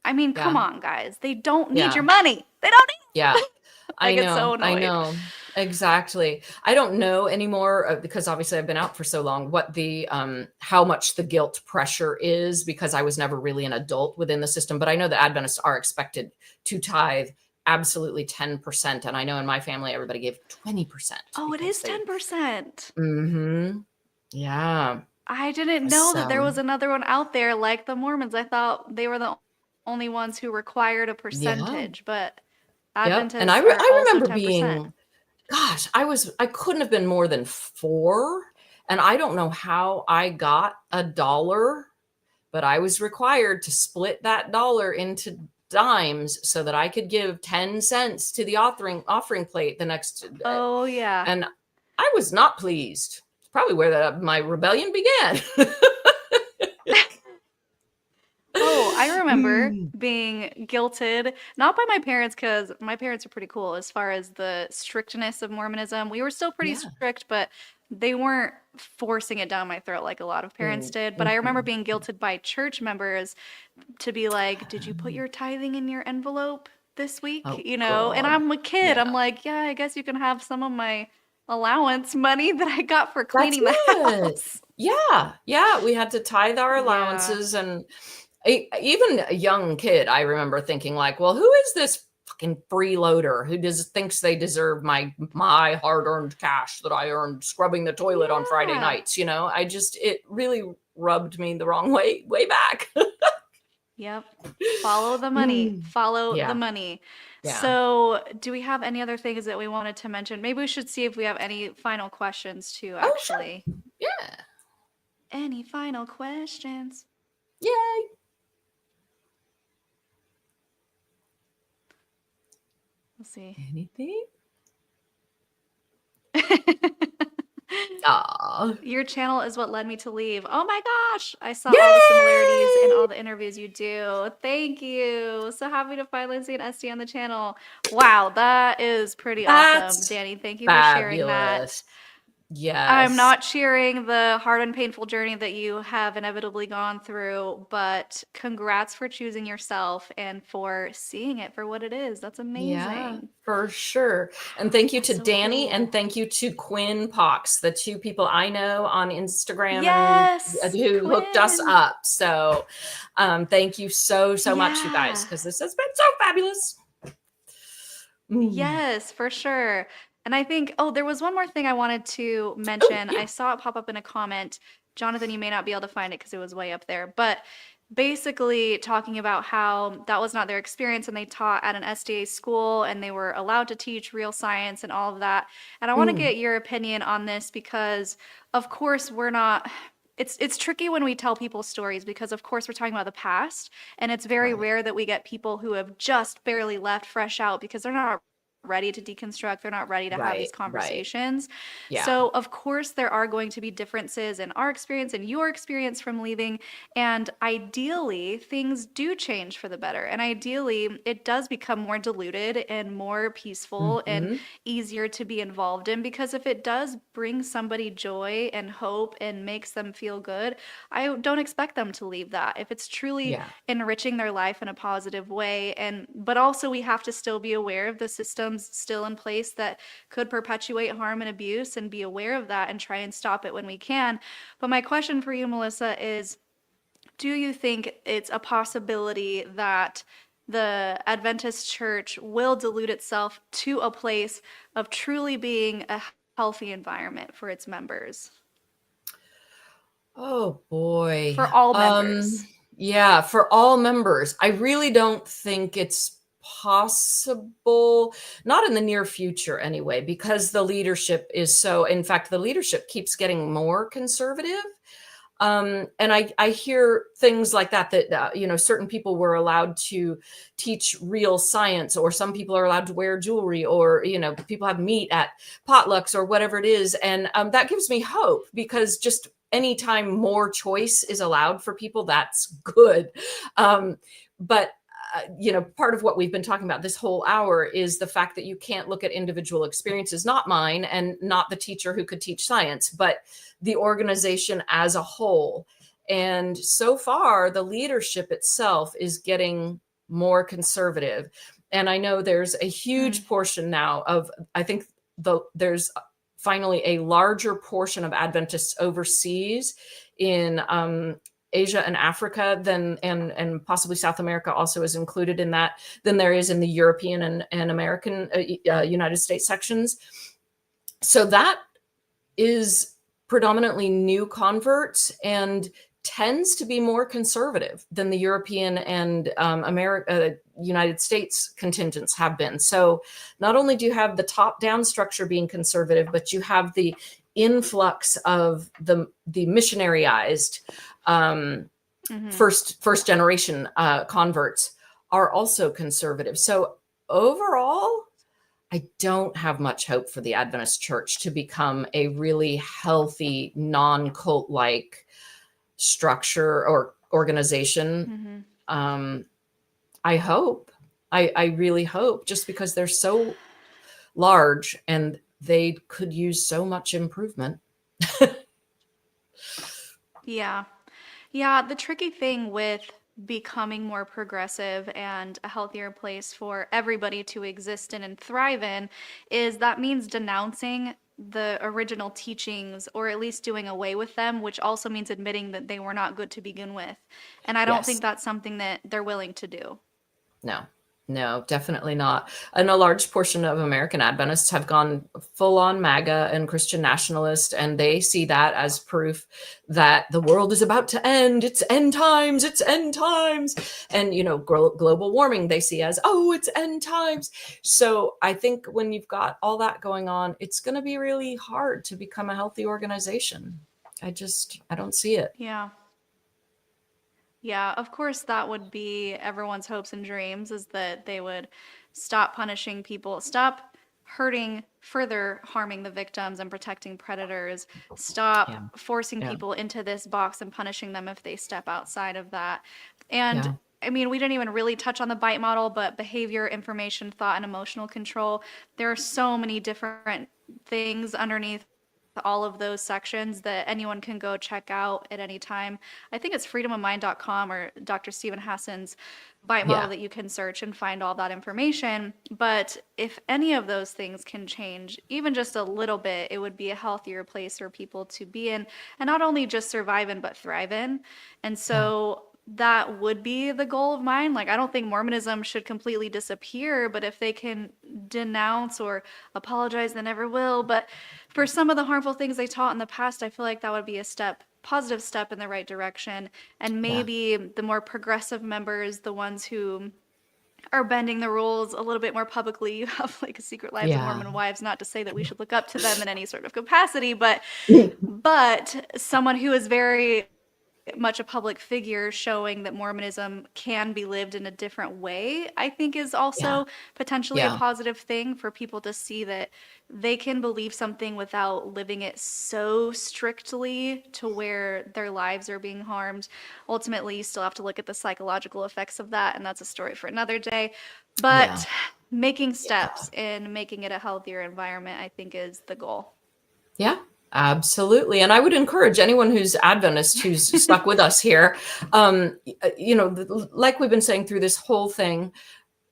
I mean, come
yeah,
on, guys. They don't need your
yeah.
money. They don't
Yeah,
need. I get so
I
annoyed.
know. Exactly. I don't know anymore because obviously I've been out for so long what the how much the guilt pressure is because I was never really an adult within the system, but I know that Adventists are expected to tithe absolutely 10%, and I know in my family everybody gave 20%
Oh, it
because
is
they
10%.
yeah.
I didn't know that there
So,
was another one out there like the Mormons. I thought they were the only ones who required a
yeah.
percentage, but
Yep. And
Adventists are
I
also
remember
10%.
being gosh, I couldn't have been more than 4, and I don't know how I got a dollar, but I was required to split that dollar into dimes so that I could give 10 cents to the offering plate the next day.
Oh, yeah.
And I was not pleased. It's probably where my rebellion began.
Oh, I remember
Mm,
being guilted, not by my parents, because my parents are pretty cool as far as the strictness of Mormonism. We were still pretty
yeah.
strict, but they weren't forcing it down my throat like a lot of parents
Mm,
did. But I remember
mhm.
being guilted by church members to be like, did you put your tithing in your envelope this week?
Oh
And
God.
I'm a kid.
Yeah.
I'm like, yeah, I guess you can have some of my allowance money that I got for
That's
cleaning the
it.
house.
Yeah, yeah, we had to tithe our
Yeah.
allowances, and even a young kid, I remember thinking like, "Well, who is this fucking freeloader who thinks they deserve my hard-earned cash that I earned scrubbing the toilet on Friday
Yeah.
nights?" It really rubbed me the wrong way back.
Yep. Follow the money.
Mm.
Follow the
Yeah,
money.
yeah.
So, do we have any other things that we wanted to mention? Maybe we should see if we have any final questions too,
Oh, sure.
actually.
Yeah.
Any final questions?
Yay.
Let's see.
Anything? Aw.
Your channel is what led me to leave. Oh my gosh, I saw all the similarities in
Yay!
all the interviews you do. Thank you. So happy to finally see an SD on the channel. Wow, that is pretty awesome.
That's
Danny, thank you for sharing that.
fabulous.
I'm
Yes.
not cheering the hard and painful journey that you have inevitably gone through, but congrats for choosing yourself and for seeing it for what it is. That's
Yeah,
amazing.
for sure. And thank you
That's
to
so
Danny and
cool.
thank you to Quinn Pox, the 2 people I know on Instagram and
Yes,
who hooked us
Quinn.
up. So, thank you so much, you guys,
Yeah.
because this has been so fabulous. Mm.
Yes, for sure. And I think, oh, there was one more thing I wanted to
Oh,
mention.
yeah.
I saw it pop up in a comment. Jonathan, you may not be able to find it because it was way up there, but basically talking about how that was not their experience and they taught at an SDA school and they were allowed to teach real science and all of that. And I want to
Mm,
get your opinion on this because, of course, we're not. It's tricky when we tell people stories because of course we're talking about the past and it's very
right.
rare that we get people who have just barely left fresh out because they're not ready to deconstruct. They're not ready to have these
Right.
conversations.
Yeah.
So, of course, there are going to be differences in our experience and your experience from leaving. And ideally, things do change for the better. And ideally, it does become more diluted and more peaceful and
hmm
easier to be involved in. Because if it does bring somebody joy and hope and makes them feel good, I don't expect them to leave that. If it's truly
Yeah.
enriching their life in a positive way, and but also we have to still be aware of the systems still in place that could perpetuate harm and abuse, and be aware of that and try and stop it when we can. But my question for you, Melissa, is do you think it's a possibility that the Adventist Church will dilute itself to a place of truly being a healthy environment for its members,
Oh boy.
for all members?
Yeah, for all members. I really don't think it's possible, not in the near future anyway, because the leadership is so, in fact, the leadership keeps getting more conservative. And I hear things like that, certain people were allowed to teach real science, or some people are allowed to wear jewelry, or, people have meat at potlucks or whatever it is. And that gives me hope, because just anytime more choice is allowed for people, that's good. But part of what we've been talking about this whole hour is the fact that you can't look at individual experiences, not mine and not the teacher who could teach science, but the organization as a whole. And so far, the leadership itself is getting more conservative. And I know there's a huge portion now of, I think there's finally a larger portion of Adventists overseas in Asia and Africa and possibly South America also is included in that, than there is in the European and American United States sections. So that is predominantly new converts and tends to be more conservative than the European and United States contingents have been. So not only do you have the top-down structure being conservative, but you have the influx of the missionaryized first generation converts are also conservative. So overall, I don't have much hope for the Adventist Church to become a really healthy, non-cult like structure or organization. I hope, I really hope, just because they're so large and they could use so much improvement.
Yeah. Yeah, the tricky thing with becoming more progressive and a healthier place for everybody to exist in and thrive in is that means denouncing the original teachings, or at least doing away with them, which also means admitting that they were not good to begin with. And I don't
Yes.
think that's something that they're willing to do.
No, definitely not. And a large portion of American Adventists have gone full on MAGA and Christian nationalist, and they see that as proof that the world is about to end. It's end times. It's end times. And, global warming they see as, oh, it's end times. So I think when you've got all that going on, it's going to be really hard to become a healthy organization. I don't see it.
Yeah. Yeah, of course, that would be everyone's hopes and dreams, is that they would stop punishing people, stop further harming the victims and protecting predators, stop forcing people into this box and punishing them if they step outside of that. And I mean, we didn't even really touch on the BITE model, but behavior, information, thought, and emotional control. There are so many different things underneath all of those sections that anyone can go check out at any time. I think it's freedomofmind.com or Dr. Stephen Hassan's BITE model that you can search and find all that information. But if any of those things can change, even just a little bit, it would be a healthier place for people to be in, and not only just survive in, but thrive in. And so that would be the goal of mine. Like, I don't think Mormonism should completely disappear, but if they can denounce or apologize, they never will. But for some of the harmful things they taught in the past, I feel like that would be a positive step in the right direction. And maybe the more progressive members, the ones who are bending the rules a little bit more publicly, you have like a Secret Lives of Mormon Wives, not to say that we should look up to them in any sort of capacity, but someone who is very much a public figure, showing that Mormonism can be lived in a different way, I think is
Yeah.
also potentially a
Yeah.
positive thing for people to see that they can believe something without living it so strictly to where their lives are being harmed. Ultimately, you still have to look at the psychological effects of that, and that's a story for another day.
Yeah.
But making steps in making it a healthier environment, I think, is the goal.
Yeah, absolutely. And I would encourage anyone who's Adventist who's stuck with us here, like we've been saying through this whole thing,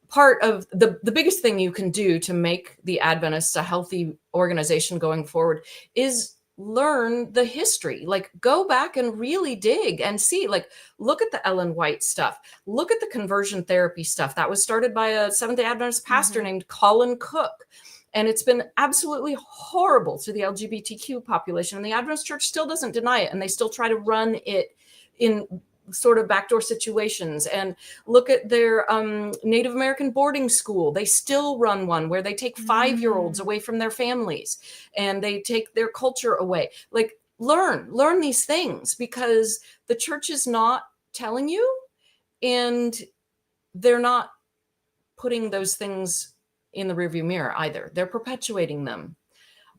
part of the biggest thing you can do to make the Adventists a healthy organization going forward is learn the history. Like, go back and really dig and see, like, look at the Ellen White stuff, look at the conversion therapy stuff that was started by a Seventh-day Adventist pastor named Colin Cook. And it's been absolutely horrible to the LGBTQ population. And the Adventist Church still doesn't deny it. And they still try to run it in sort of backdoor situations. And look at their Native American boarding school. They still run one where they take 5-year-olds away from their families and they take their culture away. Like, learn these things, because the church is not telling you, and they're not putting those things in the rearview mirror either. They're perpetuating them.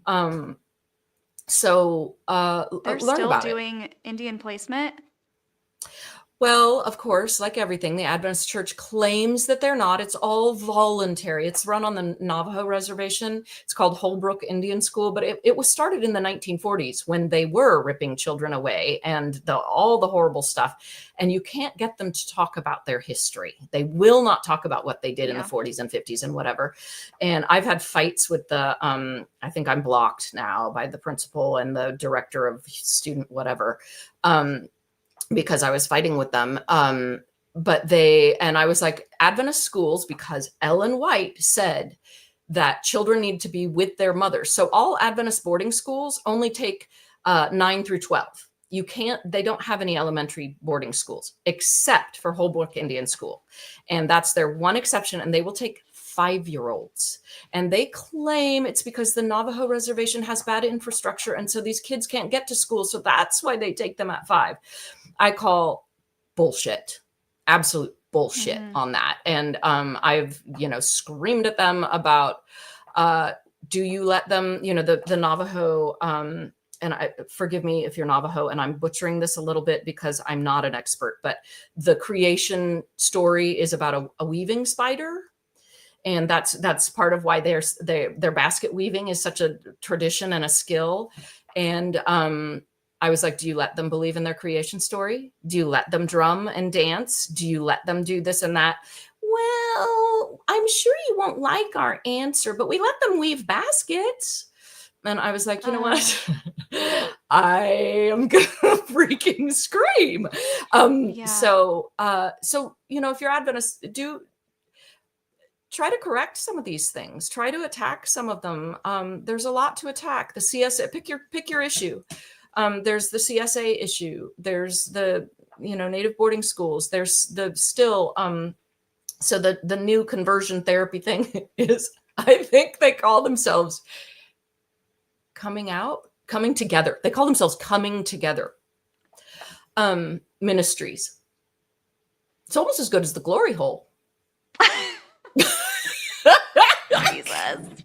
They're
Learn
still
about it.
doing Indian placement.
Well, of course, like everything, the Adventist Church claims that they're not. It's all voluntary. It's run on the Navajo reservation. It's called Holbrook Indian School, but it was started in the 1940s when they were ripping children away and all the horrible stuff. And you can't get them to talk about their history. They will not talk about what they did in the 40s and 50s and whatever. And I've had fights with I think I'm blocked now by the principal and the director of student whatever. Because I was fighting with them. And I was like, Adventist schools, because Ellen White said that children need to be with their mothers. So all Adventist boarding schools only take 9 through 12. They don't have any elementary boarding schools except for Holbrook Indian School. And that's their one exception. And they will take 5-year-olds. And they claim it's because the Navajo reservation has bad infrastructure. And so these kids can't get to school. So that's why they take them at 5. I call bullshit, absolute bullshit on that. And I've, screamed at them about, do you let them, the Navajo, and forgive me if you're Navajo and I'm butchering this a little bit because I'm not an expert, but the creation story is about a weaving spider. And that's part of why their basket weaving is such a tradition and a skill. And I was like, do you let them believe in their creation story? Do you let them drum and dance? Do you let them do this and that? Well, I'm sure you won't like our answer, but we let them weave baskets. And I was like, you know what? I am gonna freaking scream. So if you're Adventist, try to correct some of these things. Try to attack some of them. There's a lot to attack. The CSA, pick your issue. There's the CSA issue. There's the, native boarding schools. There's the new conversion therapy thing is, I think they call themselves coming together. They call themselves coming together ministries. It's almost as good as the glory hole.
Jesus.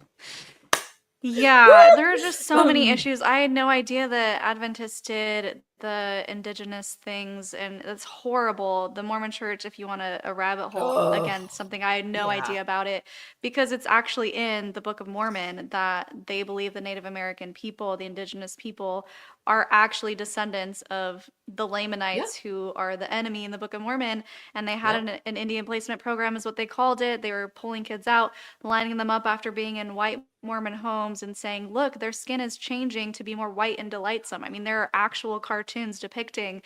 Yeah, there are just so many issues. I had no idea that Adventists did the indigenous things, and it's horrible. The Mormon Church, if you want a rabbit hole, again, something I had no idea about it, because it's actually in the Book of Mormon that they believe the Native American people, the indigenous people, are actually descendants of the Lamanites, who are the enemy in the Book of Mormon. And they had an Indian placement program, is what they called it. They were pulling kids out, lining them up after being in white Mormon homes and saying, look, their skin is changing to be more white and delightsome. I mean, there are actual cartoons depicting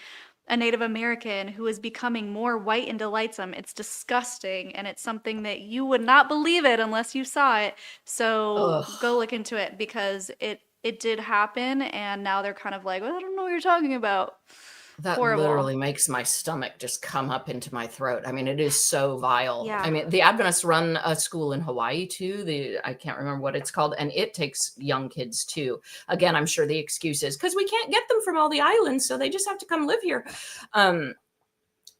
a Native American who is becoming more white and delightsome. It's disgusting, and it's something that you would not believe it unless you saw it. So go look into it, because it did happen, and now they're kind of like, well, I don't know what you're talking about.
That
Horrible.
literally makes my stomach just come up into my throat. I mean, it is so vile.
Yeah.
I mean, the Adventists run a school in Hawaii too. I can't remember what it's called, and it takes young kids too. Again, I'm sure the excuse is because we can't get them from all the islands, so they just have to come live here. And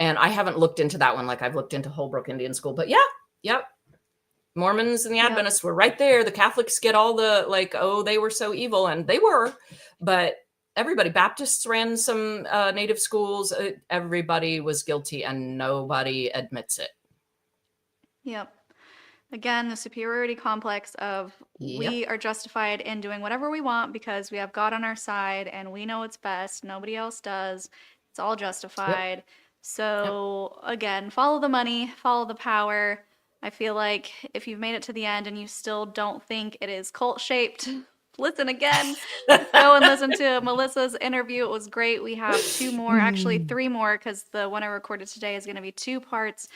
I haven't looked into that one like I've looked into Holbrook Indian School, but yep. Mormons and the
Yep.
Adventists were right there. The Catholics get all the like, oh, they were so evil, and they were, but everybody, Baptists ran some native schools. Everybody was guilty and nobody admits it.
Yep. Again, the superiority complex of we are justified in doing whatever we want because we have God on our side and we know it's best. Nobody else does. It's all justified. So again, follow the money, follow the power. I feel like if you've made it to the end and you still don't think it is cult shaped, listen again. Go and listen to Melissa's interview. It was great. We have 2 more, actually 3 more, because the one I recorded today is going to be 2 parts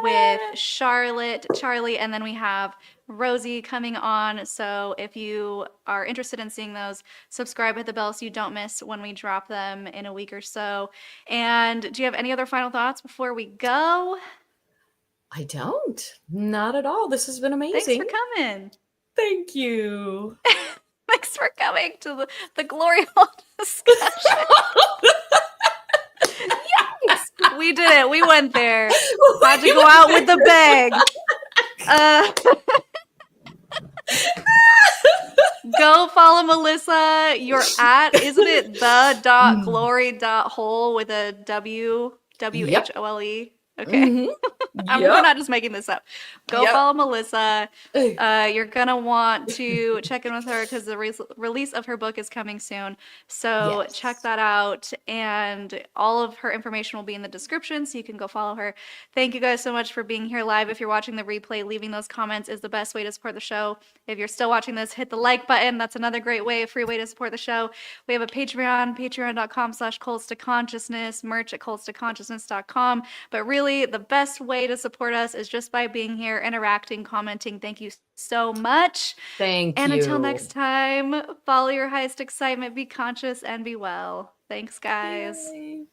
with Charlotte, Charlie, and then we have Rosie coming on. So if you are interested in seeing those, subscribe, hit the bell so you don't miss when we drop them in a week or so. And do you have any other final thoughts before we go?
I don't. Not at all. This has been amazing.
Thanks for coming.
Thank you.
Thanks for coming to the glory hole discussion. Yes, we did it. We went there. Had to go out with the bang. Go follow Melissa. You're at, isn't it the.glory.hole with a WHOLE? Okay. We're not just making this up. Go follow Melissa. You're going to want to check in with her because the release of her book is coming soon. So check that out. And all of her information will be in the description so you can go follow her. Thank you guys so much for being here live. If you're watching the replay, leaving those comments is the best way to support the show. If you're still watching this, hit the like button. That's another great way, a free way to support the show. We have a Patreon, patreon.com/cults2consciousness, merch at cults2consciousness.com. But really, the best way to support us is just by being here, interacting, commenting. Thank you so much.
Thank you.
And until next time, follow your highest excitement, be conscious, and be well. Thanks, guys.
Yay.